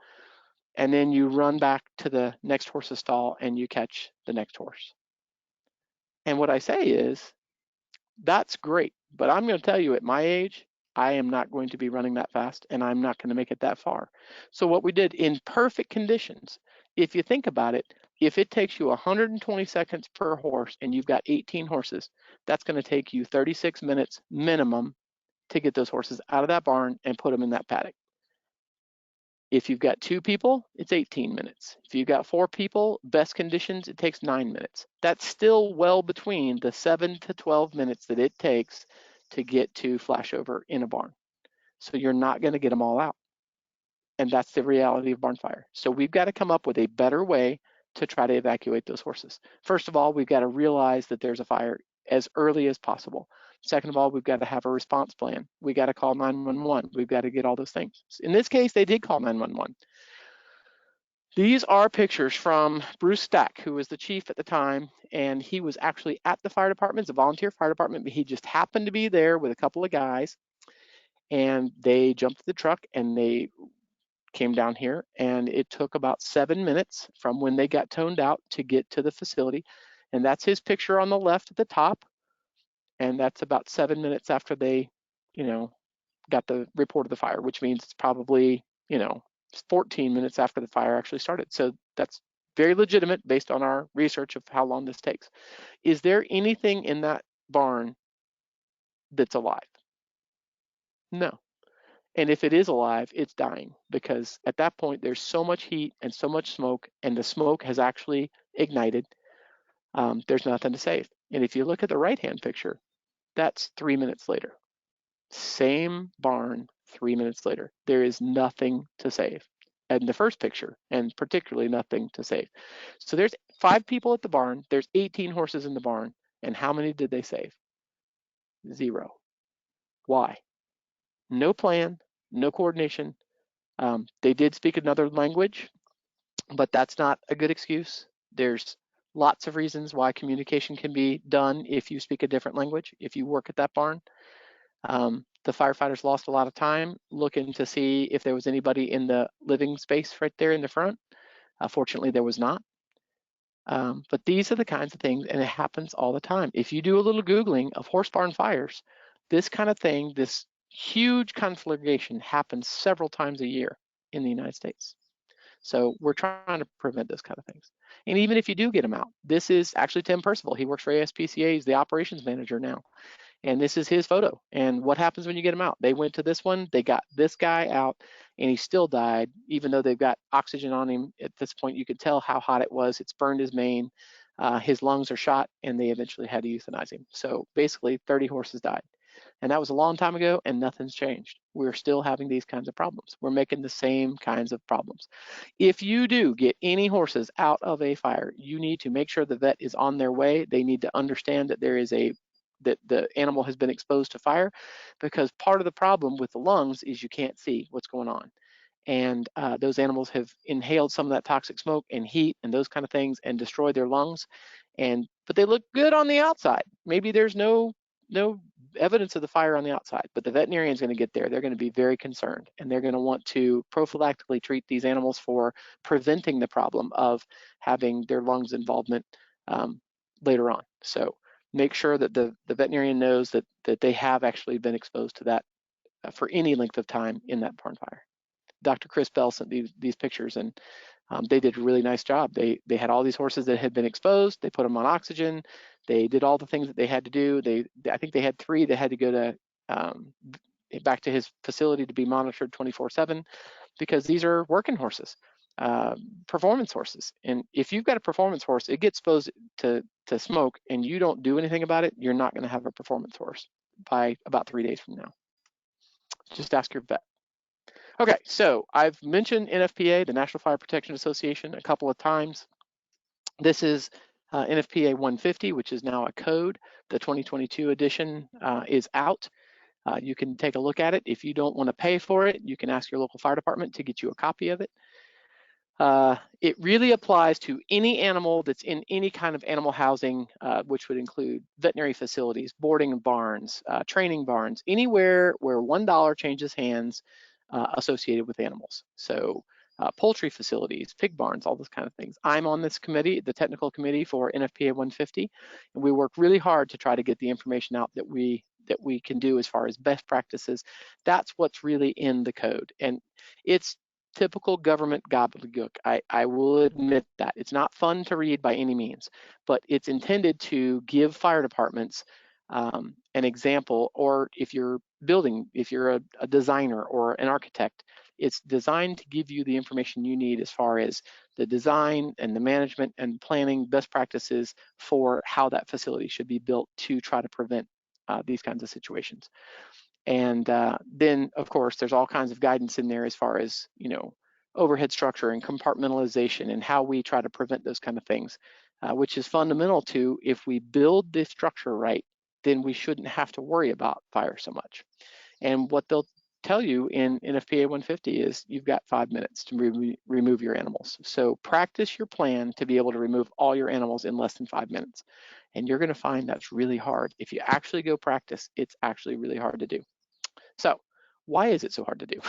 And then you run back to the next horse's stall and you catch the next horse. And what I say is, that's great, but I'm going to tell you at my age, I am not going to be running that fast and I'm not going to make it that far. So what we did in perfect conditions, if you think about it, if it takes you 120 seconds per horse and you've got 18 horses, that's going to take you 36 minutes minimum to get those horses out of that barn and put them in that paddock. If you've got 2 people, it's 18 minutes. If you've got 4 people, best conditions, it takes 9 minutes. That's still well between the 7 to 12 minutes that it takes to get to flashover in a barn. So you're not going to get them all out. And that's the reality of barn fire. So we've got to come up with a better way to try to evacuate those horses. First of all, we've got to realize that there's a fire as early as possible. Second of all, we've got to have a response plan. We got to call 911. We've got to get all those things. In this case, they did call 911. These are pictures from Bruce Stack, who was the chief at the time, and he was actually at the fire department. It's a volunteer fire department, but he just happened to be there with a couple of guys, and they jumped the truck and they came down here, and it took about 7 minutes from when they got toned out to get to the facility. And that's his picture on the left at the top. And that's about 7 minutes after they, got the report of the fire, which means it's probably, 14 minutes after the fire actually started. So that's very legitimate based on our research of how long this takes. Is there anything in that barn that's alive? No. And if it is alive, it's dying, because at that point there's so much heat and so much smoke, and the smoke has actually ignited. There's nothing to save. And if you look at the right-hand picture, that's 3 minutes later. Same barn 3 minutes later. There is nothing to save. And the first picture, and particularly nothing to save. So there's 5 people at the barn, there's 18 horses in the barn, and how many did they save? 0. Why? No plan, no coordination. They did speak another language, but that's not a good excuse. There's lots of reasons why communication can be done if you speak a different language, if you work at that barn. The firefighters lost a lot of time looking to see if there was anybody in the living space right there in the front. Fortunately, there was not. But these are the kinds of things, and it happens all the time. If you do a little Googling of horse barn fires, this kind of thing, this huge conflagration happens several times a year in the United States. So we're trying to prevent those kind of things. And even if you do get them out, this is actually Tim Percival. He works for ASPCA. He's the operations manager now. And this is his photo. And what happens when you get them out? They went to this one, they got this guy out, and he still died, even though they've got oxygen on him. At this point, you could tell how hot it was. It's burned his mane. His lungs are shot, and they eventually had to euthanize him. So basically, 30 horses died. And that was a long time ago, and nothing's changed. We're still having these kinds of problems. We're making the same kinds of problems. If you do get any horses out of a fire, you need to make sure the vet is on their way. They need to understand that that the animal has been exposed to fire, because part of the problem with the lungs is you can't see what's going on. And those animals have inhaled some of that toxic smoke and heat and those kind of things and destroyed their lungs. But they look good on the outside. Maybe there's no evidence of the fire on the outside, but the veterinarian is going to get there. They're going to be very concerned, and they're going to want to prophylactically treat these animals for preventing the problem of having their lungs involvement later on. So make sure that the veterinarian knows that they have actually been exposed to that for any length of time in that barn fire. Dr. Chris Bell sent these pictures, and they did a really nice job. They had all these horses that had been exposed. They put them on oxygen. They did all the things that they had to do. I think they had 3 that had to go to back to his facility to be monitored 24/7, because these are working horses, performance horses. And if you've got a performance horse, it gets exposed to smoke and you don't do anything about it, you're not going to have a performance horse by about 3 days from now. Just ask your vet. Okay, so I've mentioned NFPA, the National Fire Protection Association, a couple of times. This is NFPA 150, which is now a code. The 2022 edition is out. You can take a look at it. If you don't want to pay for it, you can ask your local fire department to get you a copy of it. It really applies to any animal that's in any kind of animal housing, which would include veterinary facilities, boarding barns, training barns, anywhere where $1 changes hands associated with animals. So poultry facilities, pig barns, all those kind of things. I'm on this committee, the technical committee for NFPA 150, and we work really hard to try to get the information out that we can do as far as best practices. That's what's really in the code. And it's typical government gobbledygook. I will admit that. It's not fun to read by any means, but it's intended to give fire departments an example, or if you're building, if you're a designer or an architect, it's designed to give you the information you need as far as the design and the management and planning best practices for how that facility should be built to try to prevent these kinds of situations. And then, of course, there's all kinds of guidance in there as far as, overhead structure and compartmentalization and how we try to prevent those kind of things, which is fundamental to, if we build this structure right, then we shouldn't have to worry about fire so much. And what they'll tell you in NFPA 150 is you've got 5 minutes to remove your animals. So practice your plan to be able to remove all your animals in less than 5 minutes. And you're going to find that's really hard. If you actually go practice, it's actually really hard to do. So why is it so hard to do?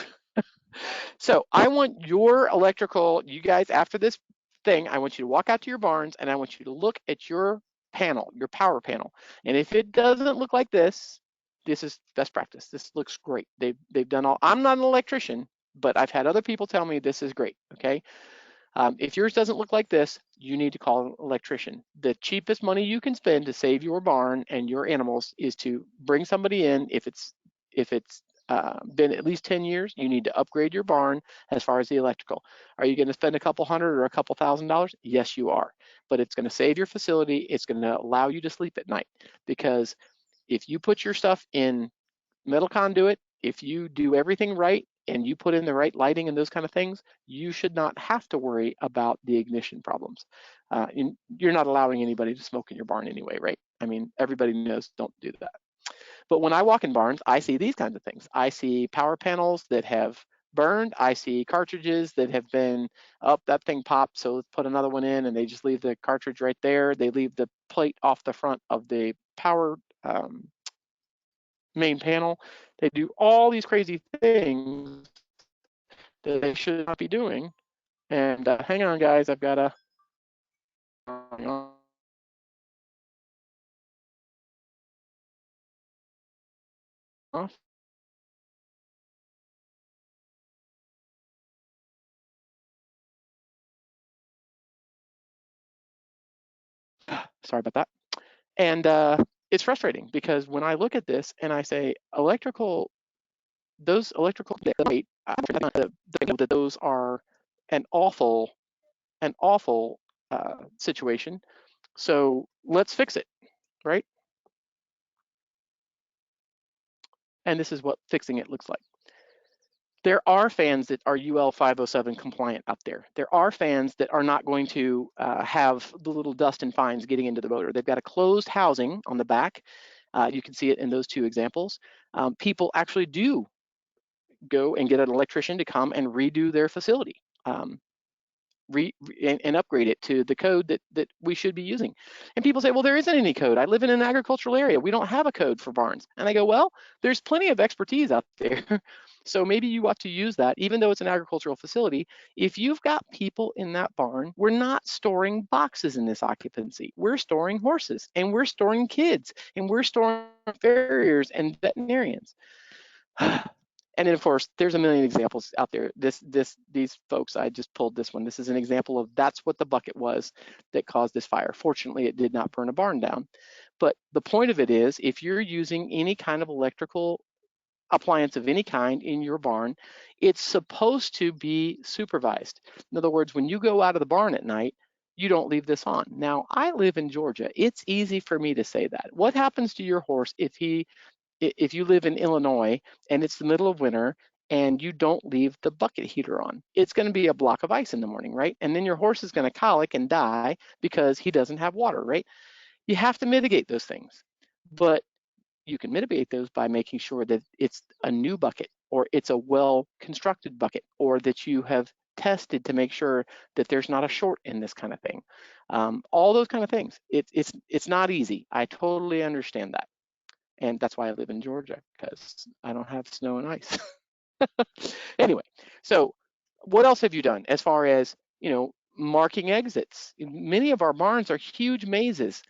So I want your electrical, you guys, after this thing, I want you to walk out to your barns and I want you to look at your panel, your power panel. And if it doesn't look like this is best practice. This looks great. They've done all, I'm not an electrician, but I've had other people tell me this is great, okay? If yours doesn't look like this, you need to call an electrician. The cheapest money you can spend to save your barn and your animals is to bring somebody in. If it's been at least 10 years, you need to upgrade your barn as far as the electrical. Are you going to spend a couple hundred or a couple $1,000s? Yes, you are. But it's going to save your facility. It's going to allow you to sleep at night, because if you put your stuff in metal conduit, if you do everything right and you put in the right lighting and those kind of things, you should not have to worry about the ignition problems. You're not allowing anybody to smoke in your barn anyway, right? I mean, everybody knows don't do that. But when I walk in barns, I see these kinds of things. I see power panels that have burned. I see cartridges that have been up, that thing popped, so let's put another one in, and they just leave the cartridge right there. They leave the plate off the front of the power main panel. They do all these crazy things that they should not be doing. And hang on, guys, I've got to. Off. sorry about that. And it's frustrating because when I look at this and I say those electrical that those are an awful situation. So let's fix it, right? And this is what fixing it looks like. There are fans that are UL 507 compliant out there. There are fans that are not going to have the little dust and fines getting into the motor. They've got a closed housing on the back. You can see it in those two examples. People actually do go and get an electrician to come and redo their facility. And upgrade it to the code that we should be using. And people say, well, there isn't any code. I live in an agricultural area. We don't have a code for barns. And I go, well, there's plenty of expertise out there. So maybe you ought to use that, even though it's an agricultural facility. If you've got people in that barn, we're not storing boxes in this occupancy. We're storing horses, and we're storing kids, and we're storing farriers and veterinarians. And then, of course, there's a million examples out there. These folks, I just pulled this one. This is an example of that's what the bucket was that caused this fire. Fortunately, it did not burn a barn down. But the point of it is, if you're using any kind of electrical appliance of any kind in your barn, it's supposed to be supervised. In other words, when you go out of the barn at night, you don't leave this on. Now, I live in Georgia. It's easy for me to say that. What happens to your horse if you live in Illinois and it's the middle of winter and you don't leave the bucket heater on? It's going to be a block of ice in the morning, right? And then your horse is going to colic and die because he doesn't have water, right? You have to mitigate those things, but you can mitigate those by making sure that it's a new bucket, or it's a well-constructed bucket, or that you have tested to make sure that there's not a short in this kind of thing. All those kind of things. It's not easy. I totally understand that. And that's why I live in Georgia, because I don't have snow and ice. Anyway, so what else have you done as far as, marking exits? Many of our barns are huge mazes.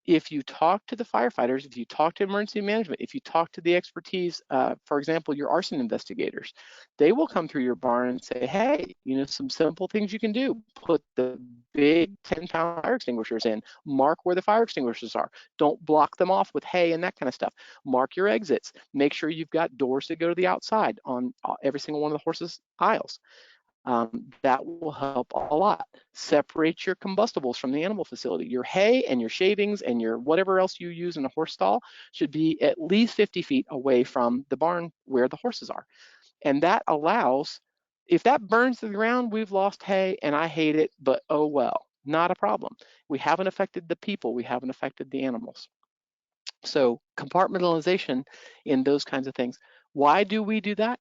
If you talk to the firefighters, if you talk to emergency management, if you talk to the expertise, for example, your arson investigators, they will come through your barn and say, hey, some simple things you can do. Put the big 10-pound fire extinguishers in, mark where the fire extinguishers are. Don't block them off with hay and that kind of stuff. Mark your exits. Make sure you've got doors that go to the outside on every single one of the horse's aisles. That will help a lot. Separate your combustibles from the animal facility. Your hay and your shavings and your whatever else you use in a horse stall should be at least 50 feet away from the barn where the horses are. And that allows, if that burns to the ground, we've lost hay, and I hate it, but oh well, not a problem. We haven't affected the people, we haven't affected the animals. So compartmentalization in those kinds of things. Why do we do that?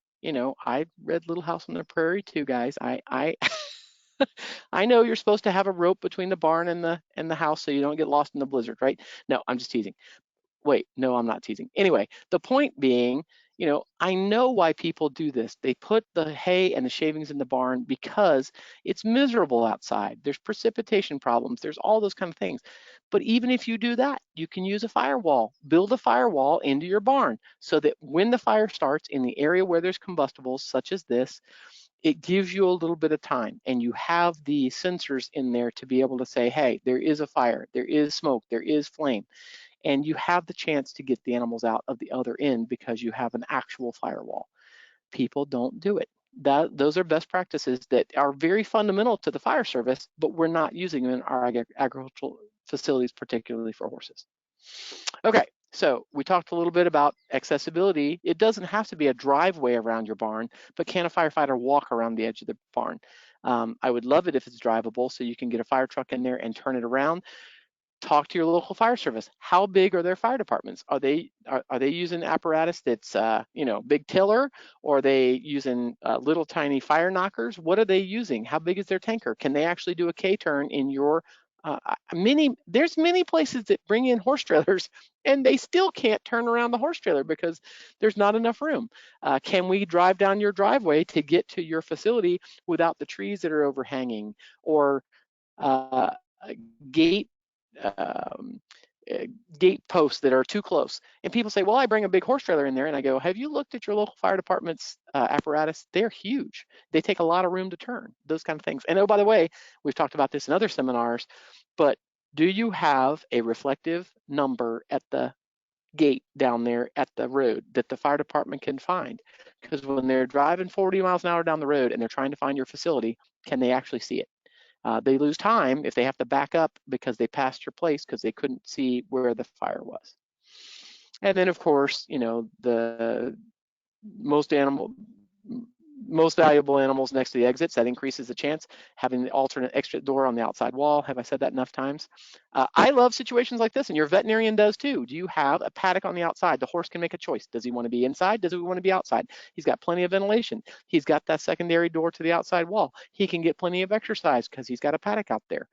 I read Little House on the Prairie too, guys. I I know you're supposed to have a rope between the barn and the house so you don't get lost in the blizzard, right? No, I'm just teasing. Wait, no, I'm not teasing. Anyway, the point being, I know why people do this. They put the hay and the shavings in the barn because it's miserable outside. There's precipitation problems. There's all those kind of things. But even if you do that, you can use a firewall. Build a firewall into your barn so that when the fire starts in the area where there's combustibles, such as this, it gives you a little bit of time, and you have the sensors in there to be able to say, hey, there is a fire, there is smoke, there is flame. And you have the chance to get the animals out of the other end because you have an actual firewall. People don't do it. Those are best practices that are very fundamental to the fire service, but we're not using them in our agricultural facilities, particularly for horses. Okay, so we talked a little bit about accessibility. It doesn't have to be a driveway around your barn, but can a firefighter walk around the edge of the barn? I would love it if it's drivable, so you can get a fire truck in there and turn it around. Talk to your local fire service. How big are their fire departments? Are they using apparatus that's big tiller, or are they using little tiny fire knockers? What are they using? How big is their tanker? Can they actually do a K-turn in your there's many places that bring in horse trailers and they still can't turn around the horse trailer because there's not enough room. Can we drive down your driveway to get to your facility without the trees that are overhanging, or gate gate posts that are too close? And people say, well, I bring a big horse trailer in there, and I go, have you looked at your local fire department's apparatus? They're huge. They take a lot of room to turn, those kind of things. And oh, by the way, we've talked about this in other seminars, but Do you have a reflective number at the gate down there at the road that the fire department can find? Because when they're driving 40 miles an hour down the road and they're trying to find your facility, can they actually see it? They lose time if they have to back up because they passed your place because they couldn't see where the fire was. And then, of course, you know, the most valuable animals next to the exits. That increases the chance. Having the alternate exit door on the outside wall. Have I said that enough times? I love situations like this, and your veterinarian does too. Do you have a paddock on the outside? The horse can make a choice. Does he want to be inside? Does he want to be outside? He's got plenty of ventilation. He's got that secondary door to the outside wall. He can get plenty of exercise because he's got a paddock out there.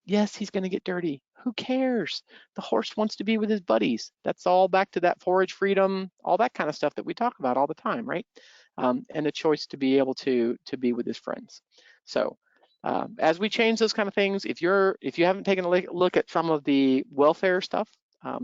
Yes, he's going to get dirty. Who cares? The horse wants to be with his buddies. That's all back to that forage freedom, all that kind of stuff that we talk about all the time, right? And a choice to be able to be with his friends. So as we change those kind of things, if you haven't taken a look at some of the welfare stuff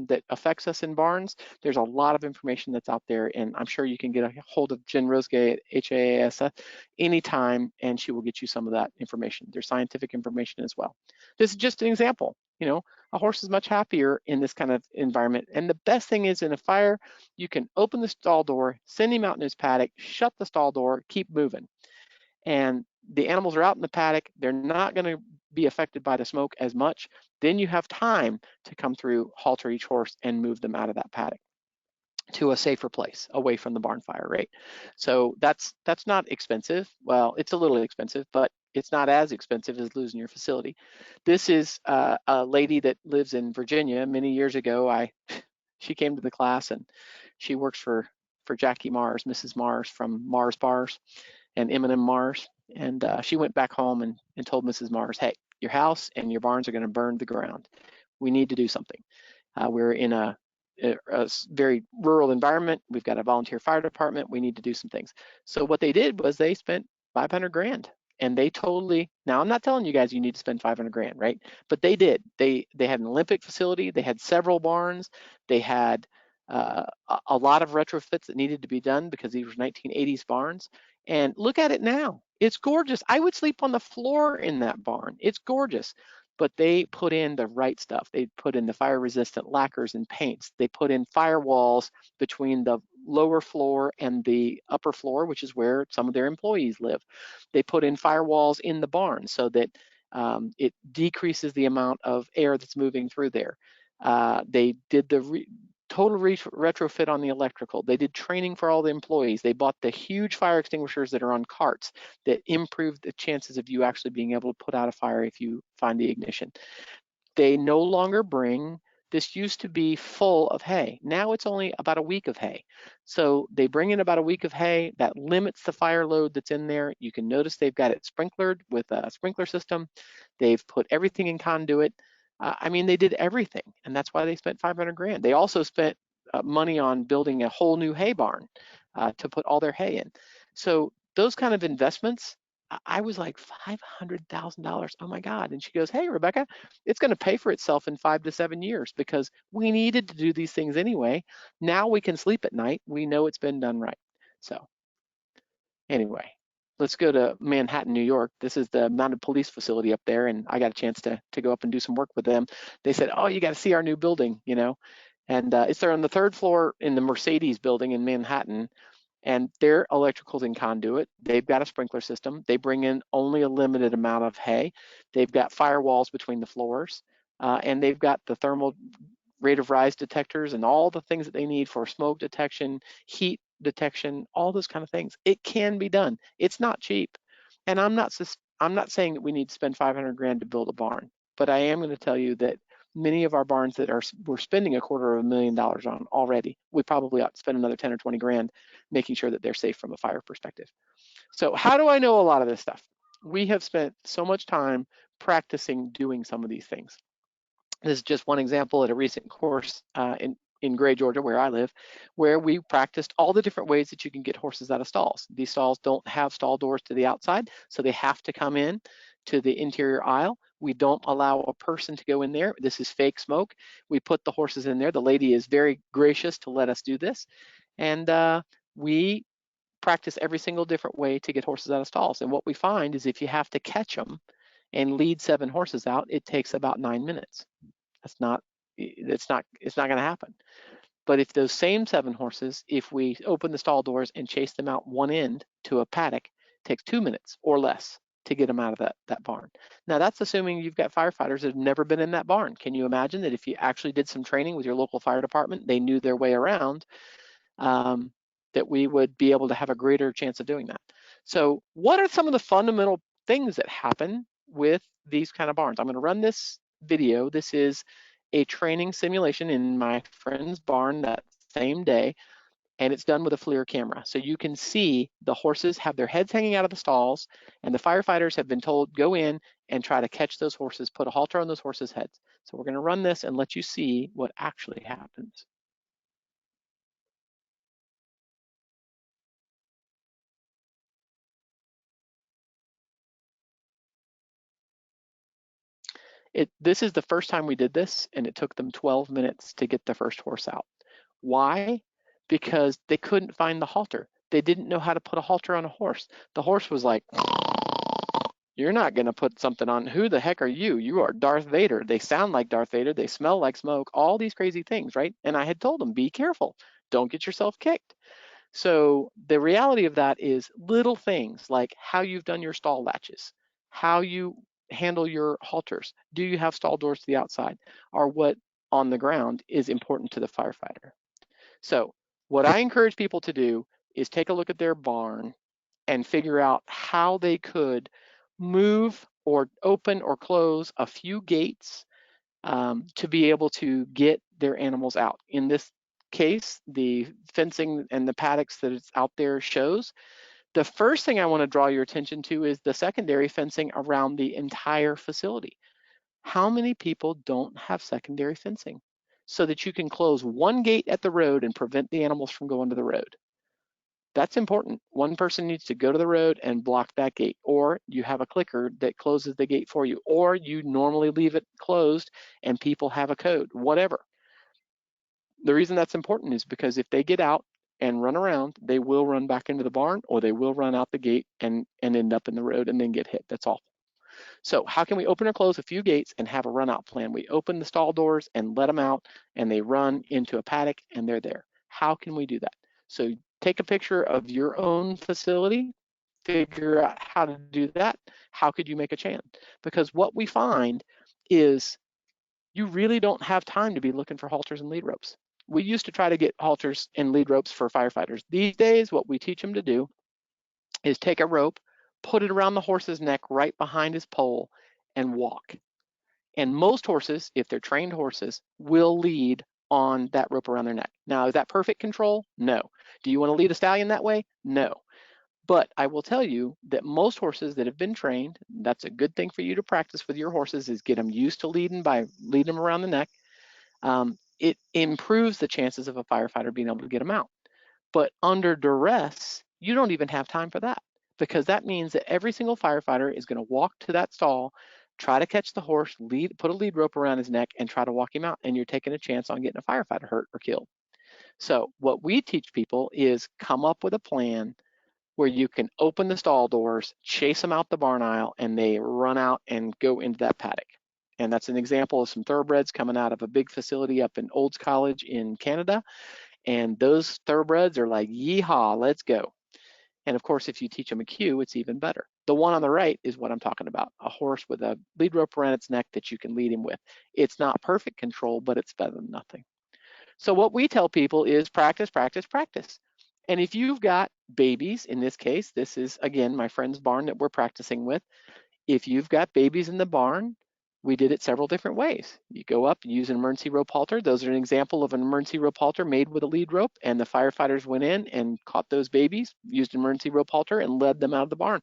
that affects us in barns, there's a lot of information that's out there, and I'm sure you can get a hold of Jen Rosgay at HAHS anytime, and she will get you some of that information. There's scientific information as well. This is just an example. You know, a horse is much happier in this kind of environment, and the best thing is in a fire, you can open the stall door, send him out in his paddock, shut the stall door, keep moving. And the animals are out in the paddock. They're not going to be affected by the smoke as much. Then you have time to come through, halter each horse, and move them out of that paddock to a safer place away from the barn fire, right? So that's not expensive. Well, it's a little expensive, but it's not as expensive as losing your facility. This is a lady that lives in Virginia. Many years ago, she came to the class, and she works for Jackie Mars, Mrs. Mars from Mars Bars and M&M Mars. And she went back home and told Mrs. Mars, hey, your house and your barns are going to burn to the ground. We need to do something. We're in a very rural environment. We've got a volunteer fire department. We need to do some things. So what they did was they spent 500 grand, and they totally, now I'm not telling you guys you need to spend 500 grand, right? But they did. They had an Olympic facility. They had several barns. They had a lot of retrofits that needed to be done because these were 1980s barns. And look at it now. It's gorgeous. I would sleep on the floor in that barn. It's gorgeous. But they put in the right stuff. They put in the fire resistant lacquers and paints. They put in firewalls between the lower floor and the upper floor, which is where some of their employees live. They put in firewalls in the barn so that it decreases the amount of air that's moving through there. They did the total retrofit on the electrical. They did training for all the employees. They bought the huge fire extinguishers that are on carts that improve the chances of you actually being able to put out a fire if you find the ignition. They no longer bring, this used to be full of hay. Now it's only about a week of hay. So they bring in about a week of hay. That limits the fire load that's in there. You can notice they've got it sprinklered with a sprinkler system. They've put everything in conduit. I mean, they did everything, and that's why they spent 500 grand. They also spent money on building a whole new hay barn to put all their hay in. So those kind of investments, I was like, $500,000. Oh my God. And she goes, hey, Rebecca, it's going to pay for itself in 5 to 7 years because we needed to do these things anyway. Now we can sleep at night. We know it's been done right. So anyway, let's go to Manhattan, New York. This is the mounted police facility up there, and I got a chance to go up and do some work with them. They said, oh, you got to see our new building, you know, and it's there on the 3rd floor in the Mercedes building in Manhattan, and their electrical's in conduit. They've got a sprinkler system. They bring in only a limited amount of hay. They've got firewalls between the floors, and they've got the thermal rate of rise detectors and all the things that they need for smoke detection, heat detection, all those kind of things. It can be done. It's not cheap. And I'm not saying that we need to spend 500 grand to build a barn, but I am going to tell you that many of our barns that we're spending $250,000 on already, we probably ought to spend another 10 or 20 grand making sure that they're safe from a fire perspective. So how do I know a lot of this stuff? We have spent so much time practicing doing some of these things. This is just one example at a recent course in Gray, Georgia, where I live, where we practiced all the different ways that you can get horses out of stalls. These stalls don't have stall doors to the outside, so they have to come in to the interior aisle. We don't allow a person to go in there. This is fake smoke. We put the horses in there. The lady is very gracious to let us do this. And we practice every single different way to get horses out of stalls. And what we find is if you have to catch them, and lead 7 horses out, it takes about 9 minutes. It's not going to happen. But if those same 7 horses, if we open the stall doors and chase them out one end to a paddock, it takes 2 minutes or less to get them out of that barn. Now that's assuming you've got firefighters that have never been in that barn. Can you imagine that if you actually did some training with your local fire department, they knew their way around, that we would be able to have a greater chance of doing that. So what are some of the fundamental things that happen with these kind of barns? I'm going to run this video. This is a training simulation in my friend's barn that same day, and it's done with a FLIR camera. So you can see the horses have their heads hanging out of the stalls, and the firefighters have been told, go in and try to catch those horses, put a halter on those horses' heads. So we're going to run this and let you see what actually happens. This is the first time we did this, and it took them 12 minutes to get the first horse out. Why? Because they couldn't find the halter. They didn't know how to put a halter on a horse. The horse was like, you're not going to put something on. Who the heck are you? You are Darth Vader. They sound like Darth Vader. They smell like smoke. All these crazy things, right? And I had told them, be careful. Don't get yourself kicked. So the reality of that is little things like how you've done your stall latches, how you handle your halters, do you have stall doors to the outside, are what on the ground is important to the firefighter. So what I encourage people to do is take a look at their barn and figure out how they could move or open or close a few gates to be able to get their animals out. In this case, the fencing and the paddocks that it's out there shows. The first thing I want to draw your attention to is the secondary fencing around the entire facility. How many people don't have secondary fencing so that you can close one gate at the road and prevent the animals from going to the road? That's important. One person needs to go to the road and block that gate, or you have a clicker that closes the gate for you, or you normally leave it closed and people have a code, whatever. The reason that's important is because if they get out and run around, they will run back into the barn, or they will run out the gate and end up in the road and then get hit. That's awful. So how can we open or close a few gates and have a run out plan? We open the stall doors and let them out, and they run into a paddock and they're there. How can we do that? So take a picture of your own facility, figure out how to do that. How could you make a chant? Because what we find is you really don't have time to be looking for halters and lead ropes. We used to try to get halters and lead ropes for firefighters. These days, what we teach them to do is take a rope, put it around the horse's neck right behind his pole, and walk. And most horses, if they're trained horses, will lead on that rope around their neck. Now, is that perfect control? No. Do you want to lead a stallion that way? No. But I will tell you that most horses that have been trained, that's a good thing for you to practice with your horses, is get them used to leading by leading them around the neck. It improves the chances of a firefighter being able to get them out. But under duress, you don't even have time for that, because that means that every single firefighter is going to walk to that stall, try to catch the horse, put a lead rope around his neck, and try to walk him out, and you're taking a chance on getting a firefighter hurt or killed. So what we teach people is come up with a plan where you can open the stall doors, chase them out the barn aisle, and they run out and go into that paddock. And that's an example of some thoroughbreds coming out of a big facility up in Olds College in Canada. And those thoroughbreds are like, yeehaw, let's go. And of course, if you teach them a cue, it's even better. The one on the right is what I'm talking about, a horse with a lead rope around its neck that you can lead him with. It's not perfect control, but it's better than nothing. So what we tell people is practice, practice, practice. And if you've got babies, in this case, this is, again, my friend's barn that we're practicing with. If you've got babies in the barn, we did it several different ways. You go up, use an emergency rope halter. Those are an example of an emergency rope halter made with a lead rope, and the firefighters went in and caught those babies, used an emergency rope halter, and led them out of the barn.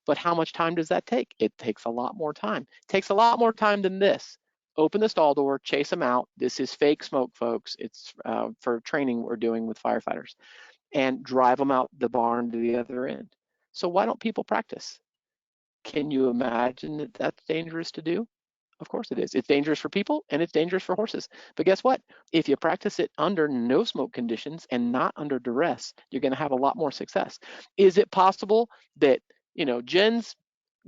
But how much time does that take? It takes a lot more time. It takes a lot more time than this. Open the stall door, chase them out. This is fake smoke, folks. It's for training we're doing with firefighters, and drive them out the barn to the other end. So why don't people practice? Can you imagine that that's dangerous to do? Of course it is. It's dangerous for people and it's dangerous for horses. But guess what? If you practice it under no smoke conditions and not under duress, you're going to have a lot more success. Is it possible that, Jen's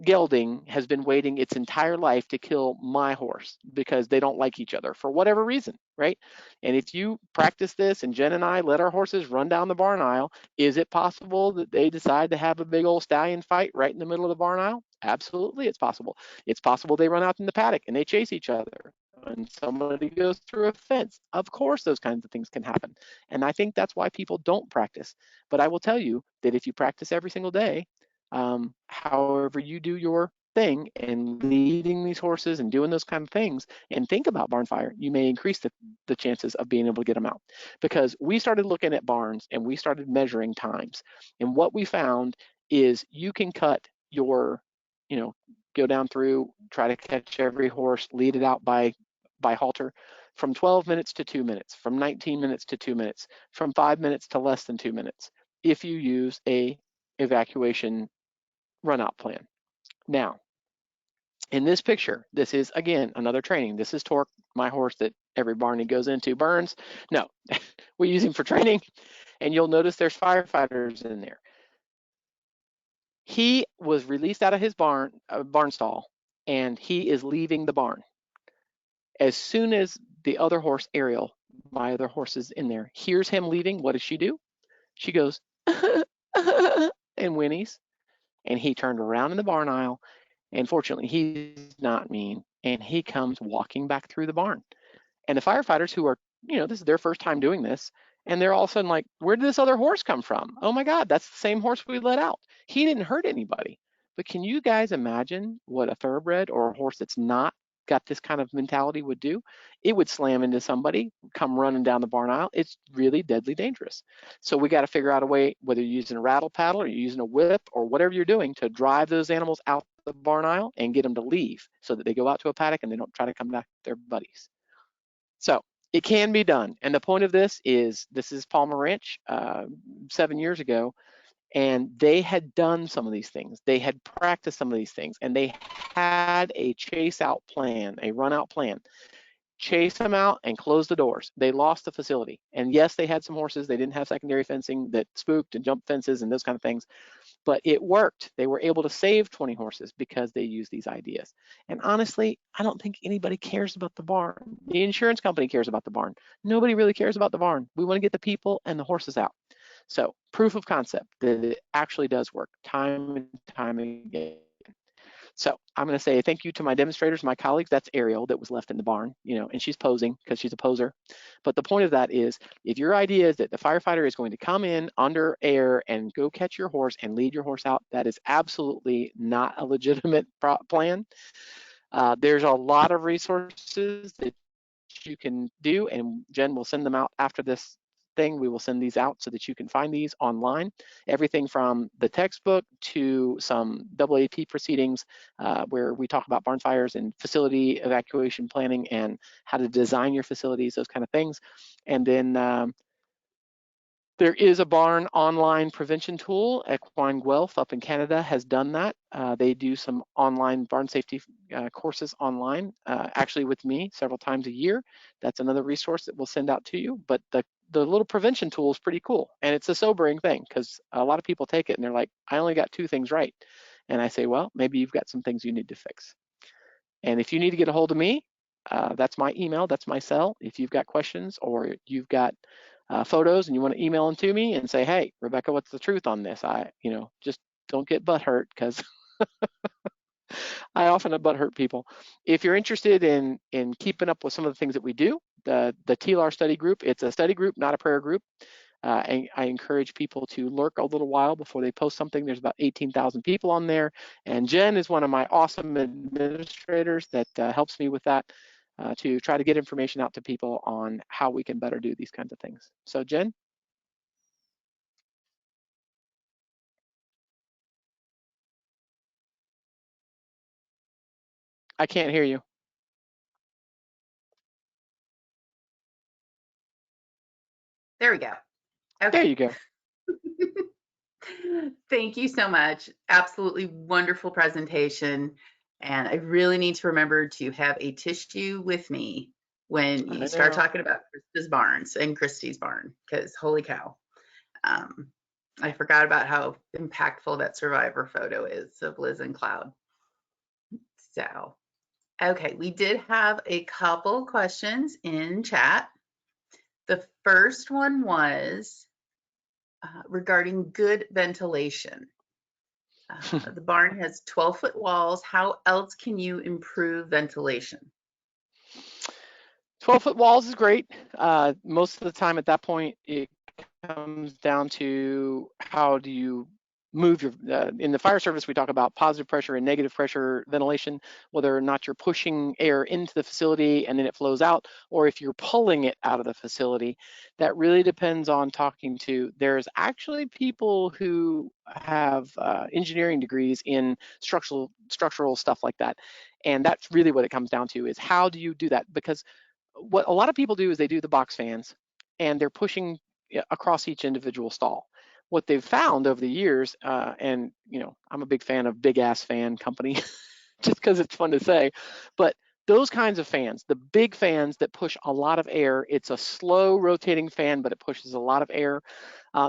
gelding has been waiting its entire life to kill my horse because they don't like each other for whatever reason, right? And if you practice this and Jen and I let our horses run down the barn aisle, is it possible that they decide to have a big old stallion fight right in the middle of the barn aisle? Absolutely, it's possible. It's possible they run out in the paddock and they chase each other and somebody goes through a fence. Of course, those kinds of things can happen. And I think that's why people don't practice. But I will tell you that if you practice every single day, however you do your thing and leading these horses and doing those kind of things and think about barn fire, you may increase the chances of being able to get them out. Because we started looking at barns and we started measuring times. And what we found is you can cut your, go down through, try to catch every horse, lead it out by halter, from 12 minutes to 2 minutes, from 19 minutes to 2 minutes, from 5 minutes to less than 2 minutes, if you use a evacuation run out plan. Now, in this picture, this is, again, another training. This is Torque, my horse that every barn he goes into burns. No, we use him for training, and you'll notice there's firefighters in there. He was released out of his barn stall, and he is leaving the barn. As soon as the other horse, Ariel, my other horse is in there, hears him leaving, what does she do? She goes, and whinnies, and he turned around in the barn aisle, and fortunately, he's not mean, and he comes walking back through the barn. And the firefighters who are, this is their first time doing this, and they're all of a sudden like, where did this other horse come from? Oh my God, that's the same horse we let out. He didn't hurt anybody. But can you guys imagine what a thoroughbred or a horse that's not got this kind of mentality would do? It would slam into somebody, come running down the barn aisle. It's really deadly dangerous. So we got to figure out a way, whether you're using a rattle paddle or you're using a whip or whatever you're doing, to drive those animals out the barn aisle and get them to leave so that they go out to a paddock and they don't try to come back to their buddies. So it can be done. And the point of this is Palmer Ranch 7 years ago, and they had done some of these things. They had practiced some of these things, and they had a chase out plan, a run out plan. Chase them out and close the doors. They lost the facility. And yes, they had some horses. They didn't have secondary fencing that spooked and jumped fences and those kind of things, but it worked. They were able to save 20 horses because they used these ideas. And honestly, I don't think anybody cares about the barn. The insurance company cares about the barn. Nobody really cares about the barn. We want to get the people and the horses out. So proof of concept that it actually does work time and time again. So I'm going to say thank you to my demonstrators, my colleagues. That's Ariel that was left in the barn, and she's posing because she's a poser. But the point of that is, if your idea is that the firefighter is going to come in under air and go catch your horse and lead your horse out, that is absolutely not a legitimate plan. There's a lot of resources that you can do, and Jen will send them out after this thing. We will send these out so that you can find these online. Everything from the textbook to some AAP proceedings where we talk about barn fires and facility evacuation planning and how to design your facilities, those kind of things. And then there is a barn online prevention tool. Equine Guelph up in Canada has done that. They do some online barn safety courses online, actually with me several times a year. That's another resource that we'll send out to you. But the little prevention tool is pretty cool. And it's a sobering thing because a lot of people take it and they're like, I only got 2 things right. And I say, well, maybe you've got some things you need to fix. And if you need to get a hold of me, that's my email, that's my cell. If you've got questions or you've got photos and you want to email them to me and say, hey, Rebecca, what's the truth on this? Just don't get butt hurt because I often butt hurt people. If you're interested in keeping up with some of the things that we do, the TLAER study group, it's a study group, not a prayer group. I encourage people to lurk a little while before they post something. There's about 18,000 people on there. And Jen is one of my awesome administrators that helps me with that to try to get information out to people on how we can better do these kinds of things. So Jen? I can't hear you. There we go. Okay. There you go. Thank you so much. Absolutely wonderful presentation. And I really need to remember to have a tissue with me when you start talking about Krista's barns and Christy's barn, because holy cow. I forgot about how impactful that survivor photo is of Liz and Cloud. So, okay, we did have a couple questions in chat. The first one was regarding good ventilation. The barn has 12-foot walls. How else can you improve ventilation? 12-foot walls is great. Most of the time at that point, it comes down to how do you move your, in the fire service, we talk about positive pressure and negative pressure ventilation, whether or not you're pushing air into the facility and then it flows out, or if you're pulling it out of the facility. That really depends on talking to, there's actually people who have engineering degrees in structural stuff like that. And that's really what it comes down to, is how do you do that? Because what a lot of people do is they do the box fans and they're pushing across each individual stall. What they've found over the years, and I'm a big fan of Big Ass Fan Company, just because it's fun to say, but those kinds of fans, the big fans that push a lot of air, it's a slow rotating fan, but it pushes a lot of air,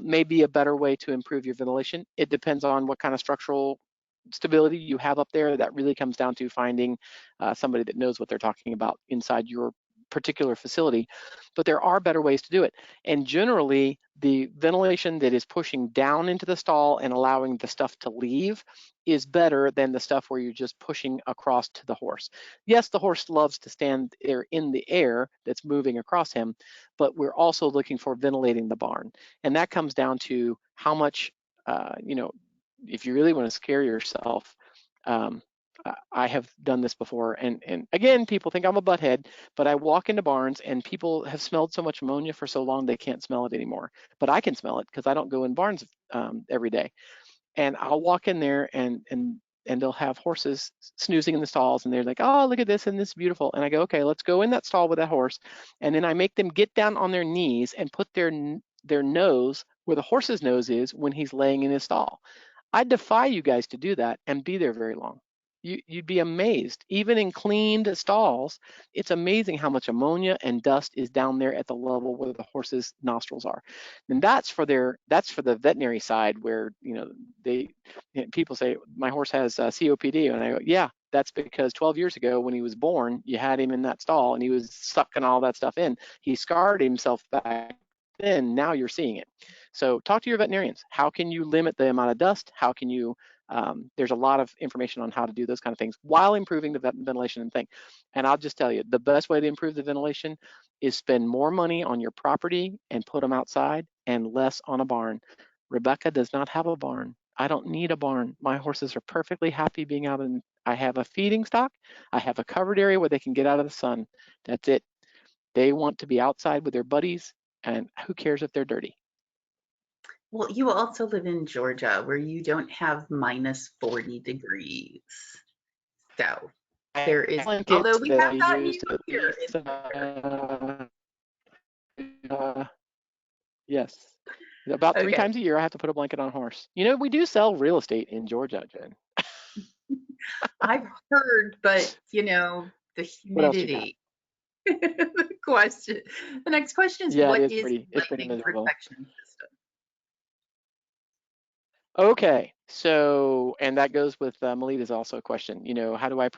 may be a better way to improve your ventilation. It depends on what kind of structural stability you have up there. That really comes down to finding somebody that knows what they're talking about inside your particular facility, but there are better ways to do it. And generally, the ventilation that is pushing down into the stall and allowing the stuff to leave is better than the stuff where you're just pushing across to the horse. Yes, the horse loves to stand there in the air that's moving across him, but we're also looking for ventilating the barn. And that comes down to how much, if you really want to scare yourself, I have done this before, and again, people think I'm a butthead, but I walk into barns and people have smelled so much ammonia for so long they can't smell it anymore. But I can smell it because I don't go in barns every day. And I'll walk in there and they'll have horses snoozing in the stalls, and they're like, oh, look at this, and this is beautiful. And I go, okay, let's go in that stall with that horse, and then I make them get down on their knees and put their nose where the horse's nose is when he's laying in his stall. I defy you guys to do that and be there very long. You'd be amazed. Even in cleaned stalls, it's amazing how much ammonia and dust is down there at the level where the horse's nostrils are. And that's for the veterinary side, where people say my horse has COPD, and I go, yeah, that's because 12 years ago when he was born, you had him in that stall and he was sucking all that stuff in. He scarred himself back then. Now you're seeing it. So talk to your veterinarians. How can you limit the amount of dust? How can you there's a lot of information on how to do those kind of things while improving the ventilation and thing. And I'll just tell you, the best way to improve the ventilation is spend more money on your property and put them outside and less on a barn. Rebecca does not have a barn. I don't need a barn. My horses are perfectly happy being out in, I have a feeding stock. I have a covered area where they can get out of the sun. That's it. They want to be outside with their buddies, and who cares if they're dirty? Well, you also live in Georgia where you don't have minus 40 degrees. So there is, although we have gotten you here in winter. Yes. About three Okay. times a year, I have to put a blanket on a horse. We do sell real estate in Georgia, Jen. I've heard, but the What else you got? humidity. The next question is, Yeah, what it's is pretty lightning miserable. protection system? Okay, so, and that goes with Melita's also a question, how do I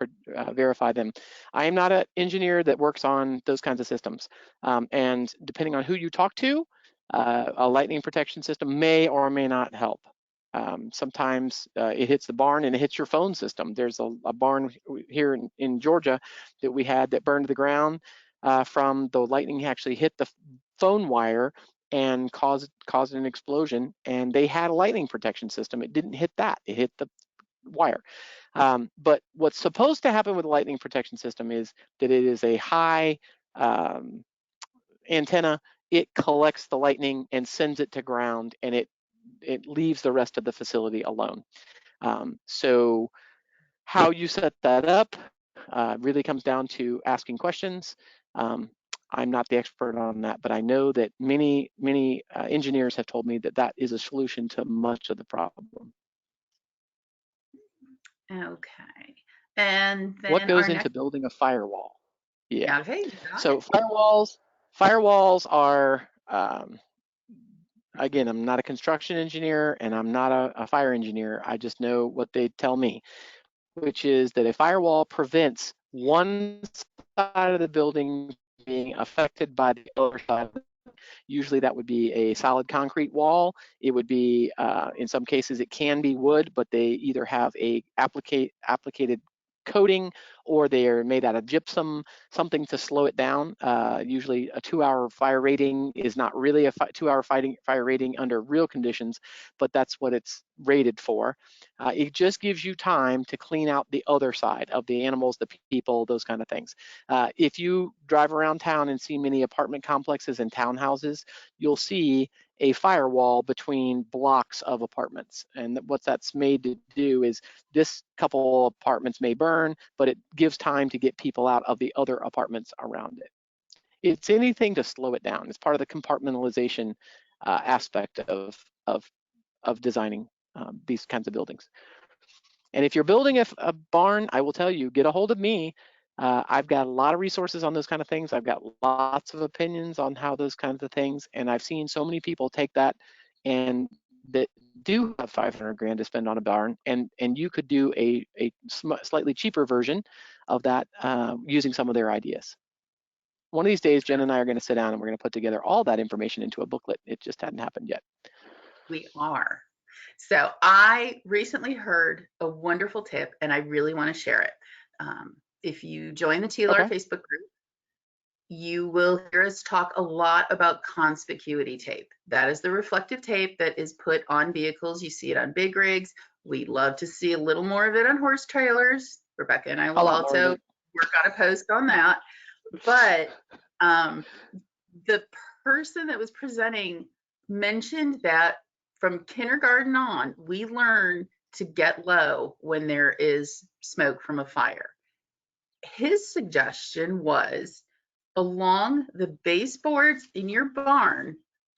verify them? I am not an engineer that works on those kinds of systems. And depending on who you talk to, a lightning protection system may or may not help. Sometimes it hits the barn and it hits your phone system. There's a barn here in Georgia that we had that burned to the ground from the lightning actually hit the phone wire and caused an explosion, and they had a lightning protection system. It didn't hit that, it hit the wire. But what's supposed to happen with a lightning protection system is that it is a high antenna. It collects the lightning and sends it to ground, and it leaves the rest of the facility alone. So how you set that up really comes down to asking questions. I'm not the expert on that, but I know that many engineers have told me that that is a solution to much of the problem. Okay. And then what goes into building a firewall? Yeah. Okay, So firewalls are, again, I'm not a construction engineer and I'm not a fire engineer. I just know what they tell me. which is that a firewall prevents one side of the building being affected by the other side. Usually that would be a solid concrete wall. It would be, in some cases, it can be wood, but they either have a applicated coating or they are made out of gypsum, something to slow it down. Usually a 2-hour fire rating is not really a 2-hour fire rating under real conditions, but that's what it's rated for. It just gives you time to clean out the other side of the animals, the people, those kind of things. If you drive around town and see many apartment complexes and townhouses, you'll see a firewall between blocks of apartments. And what that's made to do is this couple apartments may burn, but it gives time to get people out of the other apartments around it. It's anything to slow it down. It's part of the compartmentalization aspect of designing these kinds of buildings. And if you're building a barn, I will tell you, get a hold of me. I've got a lot of resources on those kind of things. I've got lots of opinions on how those kinds of things, and I've seen so many people take that and that do have 500 grand to spend on a barn, and you could do a slightly cheaper version of that using some of their ideas. One of these days, Jen and I are going to sit down and we're going to put together all that information into a booklet. It just hadn't happened yet. We are. So I recently heard a wonderful tip and I really want to share it. If you join the TLAER Facebook group, you will hear us talk a lot about conspicuity tape. That is the reflective tape that is put on vehicles. You see it on big rigs. We love to see a little more of it on horse trailers. Rebecca and I will also work on a post on that. But the person that was presenting mentioned that from kindergarten on, we learn to get low when there is smoke from a fire. His suggestion was along the baseboards in your barn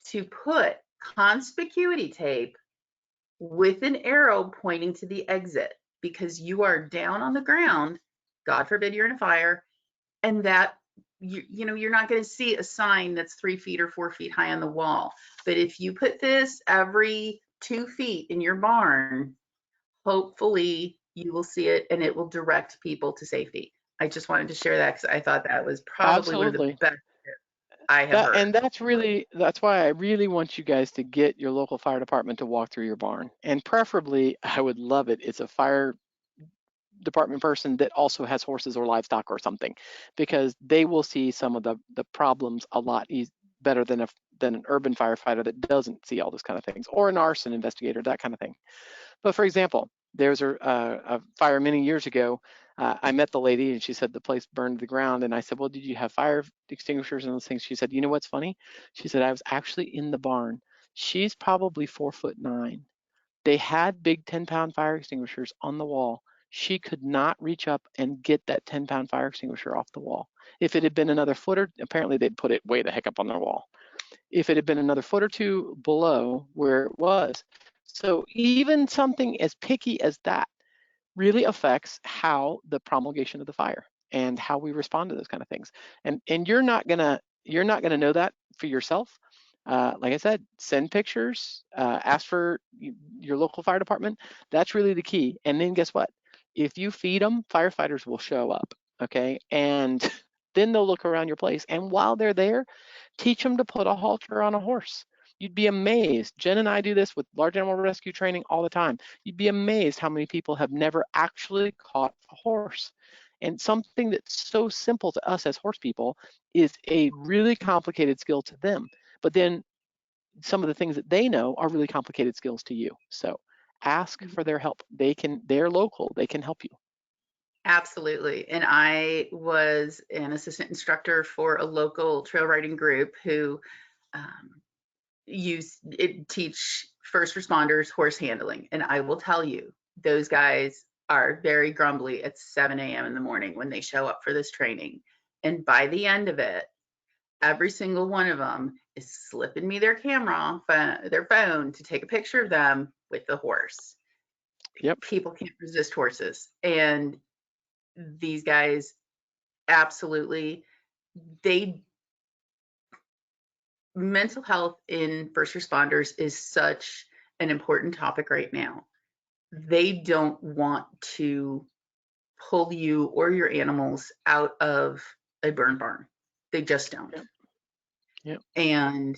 to put conspicuity tape with an arrow pointing to the exit, because you are down on the ground, God forbid you're in a fire, and that you know, you're not going to see a sign that's 3 feet or 4 feet high on the wall. But if you put this every 2 feet in your barn, hopefully you will see it and it will direct people to safety. I just wanted to share that because I thought that was probably one of the best I have heard. And that's why I really want you guys to get your local fire department to walk through your barn. And preferably, I would love it, it's a fire department person that also has horses or livestock or something, because they will see some of the problems a lot better than an urban firefighter that doesn't see all those kind of things, or an arson investigator, that kind of thing. But for example, there's a fire many years ago. I met the lady and she said the place burned to the ground. And I said, well, did you have fire extinguishers and those things? She said, you know what's funny? She said, I was actually in the barn. She's probably 4'9". They had big 10-pound fire extinguishers on the wall. She could not reach up and get that 10-pound fire extinguisher off the wall. If it had been another foot, or apparently they'd put it way the heck up on their wall. If it had been another foot or two below where it was. So even something as picky as that really affects how the promulgation of the fire and how we respond to those kind of things. And you're not gonna know that for yourself. Like I said, send pictures, ask for your local fire department. That's really the key. And then guess what? If you feed them, firefighters will show up, okay? And then they'll look around your place. And while they're there, teach them to put a halter on a horse. You'd be amazed. Jen and I do this with large animal rescue training all the time. You'd be amazed how many people have never actually caught a horse. And something that's so simple to us as horse people is a really complicated skill to them. But then some of the things that they know are really complicated skills to you. So ask for their help. They're local, they can help you. Absolutely. And I was an assistant instructor for a local trail riding group who teach first responders horse handling. And I will tell you, those guys are very grumbly at 7 a.m. in the morning when they show up for this training. And by the end of it, every single one of them is slipping me their camera, their phone, to take a picture of them with the horse. Yep. People can't resist horses. And these guys, absolutely, mental health in first responders is such an important topic right now. They don't want to pull you or your animals out of a burn barn. They just don't. Yep. Yep. And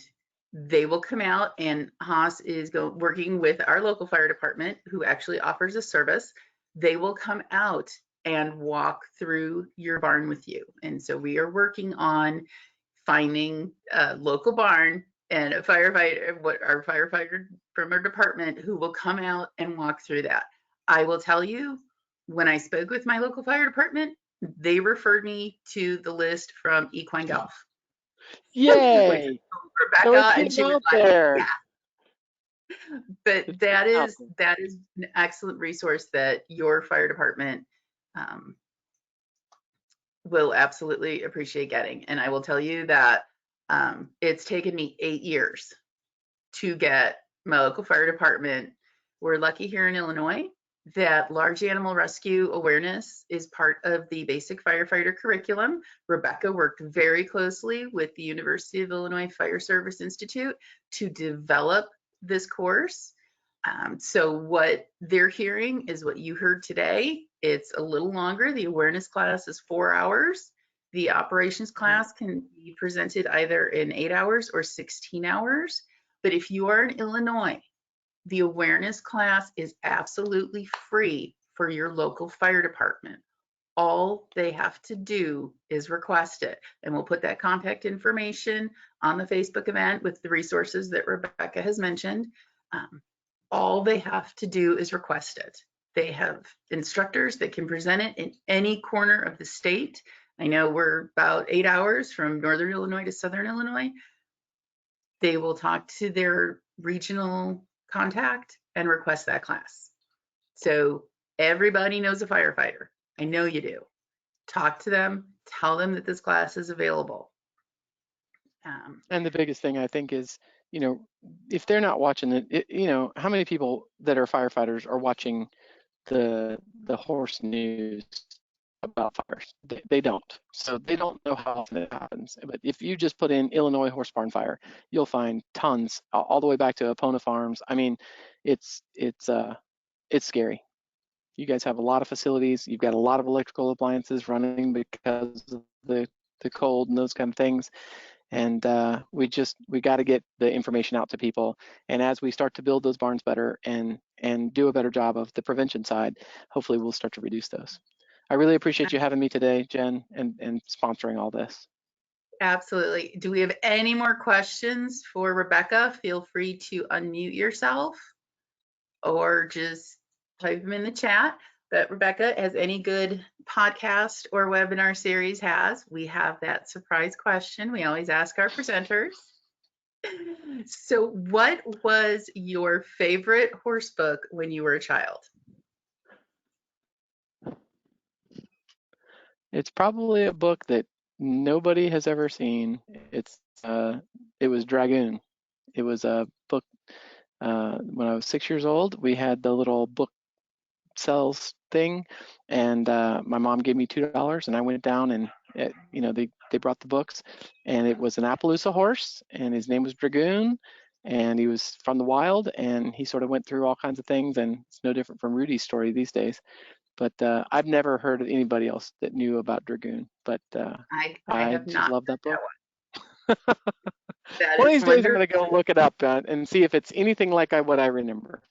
they will come out, and HAHS is working with our local fire department, who actually offers a service. They will come out and walk through your barn with you. And so we are working on finding a local barn and a firefighter, our firefighter from our department, who will come out and walk through that. I will tell you, when I spoke with my local fire department, they referred me to the list from Equine Golf. Yay! So Rebecca, it's and she getting was out like, there. yeah. But It's that getting out is there. an excellent resource that your fire department will absolutely appreciate getting. And I will tell you that it's taken me 8 years to get my local fire department. We're lucky here in Illinois that large animal rescue awareness is part of the basic firefighter curriculum. Rebecca worked very closely with the University of Illinois Fire Service Institute to develop this course. So what they're hearing is what you heard today. It's a little longer. The awareness class is 4 hours. The operations class can be presented either in 8 hours or 16 hours. But if you are in Illinois, the awareness class is absolutely free for your local fire department. All they have to do is request it. And we'll put that contact information on the Facebook event with the resources that Rebecca has mentioned. All they have to do is request it. They have instructors that can present it in any corner of the state. I know we're about 8 hours from Northern Illinois to Southern Illinois. They will talk to their regional contact and request that class. So everybody knows a firefighter. I know you do. Talk to them, tell them that this class is available. And the biggest thing I think is, if they're not watching it, how many people that are firefighters are watching the horse news about fires? They don't. So they don't know how often it happens. But if you just put in Illinois horse barn fire, you'll find tons all the way back to Epona Farms. I mean, it's scary. You guys have a lot of facilities. You've got a lot of electrical appliances running because of the cold and those kind of things. And we got to get the information out to people. And as we start to build those barns better and do a better job of the prevention side, hopefully we'll start to reduce those. I really appreciate you having me today, Jen, and sponsoring all this. Absolutely. Do we have any more questions for Rebecca? Feel free to unmute yourself or just type them in the chat. But Rebecca, as any good podcast or webinar series has, we have that surprise question we always ask our presenters. So what was your favorite horse book when you were a child? It's probably a book that nobody has ever seen. It was Dragoon. It was a book when I was 6 years old. We had the little book sells thing, and my mom gave me $2, and I went down and they brought the books, and it was an Appaloosa horse, and his name was Dragoon, and he was from the wild, and he sort of went through all kinds of things, and it's no different from Rudy's story these days. But I've never heard of anybody else that knew about Dragoon, but I I have just not love that book. That One of is these days I'm wonderful. going to go look it up and see if it's anything like what I remember.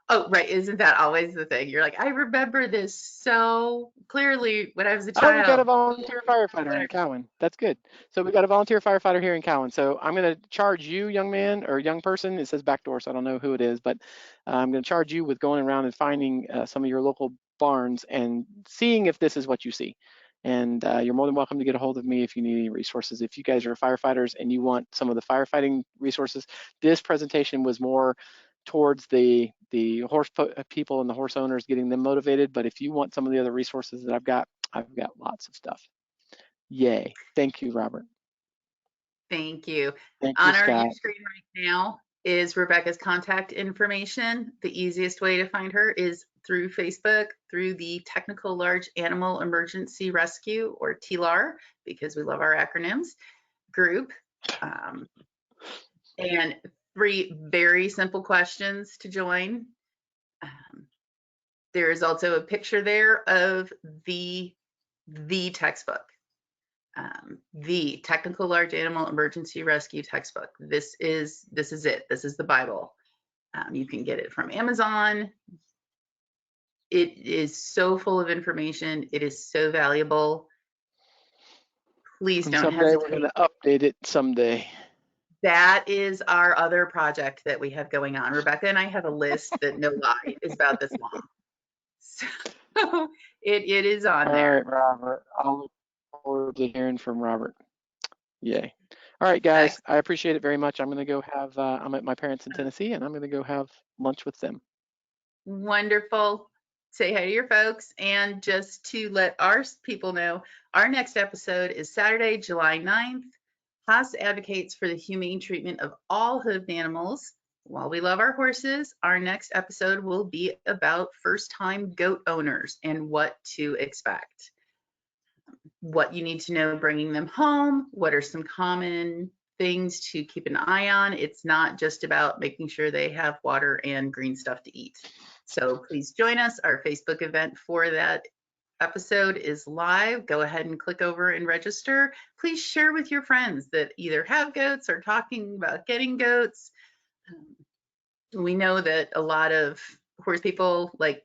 Oh, right. Isn't that always the thing? You're like, I remember this so clearly when I was a Oh, we got a child. volunteer firefighter in Cowan. That's good. So we got a volunteer firefighter here in Cowan. So I'm going to charge you, young man or young person. It says backdoor, so I don't know who it is, but I'm going to charge you with going around and finding some of your local barns and seeing if this is what you see. And you're more than welcome to get a hold of me if you need any resources. If you guys are firefighters and you want some of the firefighting resources, this presentation was more towards the horse people and the horse owners, getting them motivated. But if you want some of the other resources that I've got lots of stuff. Yay. Thank you, Robert. Thank you. Thank you, On our Scott. view screen right now is Rebecca's contact information. The easiest way to find her is through Facebook, through the Technical Large Animal Emergency Rescue, or TLAER, because we love our acronyms, group. And 3 very simple questions to join. There is also a picture there of the textbook, the Technical Large Animal Emergency Rescue textbook. This is it. This is the Bible. You can get it from Amazon. It is so full of information. It is so valuable. Please And don't someday hesitate. we're going to update it someday. That is our other project that we have going on. Rebecca and I have a list that, no lie, is about this long. So it is on All there. right, Robert. I'll look forward to hearing from Robert. Yay. All right, guys. Excellent. I appreciate it very much. I'm going to go have, I'm at my parents in Tennessee, and I'm going to go have lunch with them. Wonderful. Say hi to your folks. And just to let our people know, our next episode is Saturday, July 9th. HAHS advocates for the humane treatment of all hooved animals. While we love our horses, our next episode will be about first-time goat owners and what to expect. What you need to know bringing them home, what are some common things to keep an eye on. It's not just about making sure they have water and green stuff to eat. So please join us. Our Facebook event for that episode is live. Go ahead and click over and register. Please share with your friends that either have goats or talking about getting goats. We know that a lot of horse people like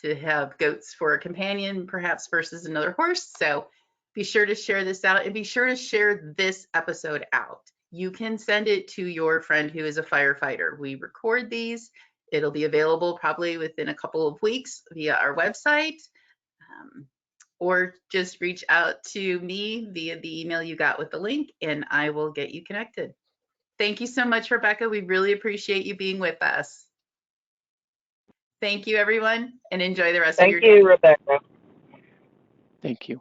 to have goats for a companion, perhaps versus another horse. So be sure to share this out, and be sure to share this episode out. You can send it to your friend who is a firefighter. We record these. It'll be available probably within a couple of weeks via our website, or just reach out to me via the email you got with the link, and I will get you connected. Thank you so much, Rebecca. We really appreciate you being with us. Thank you, everyone, and enjoy the rest of your day. Thank you, Rebecca. Thank you.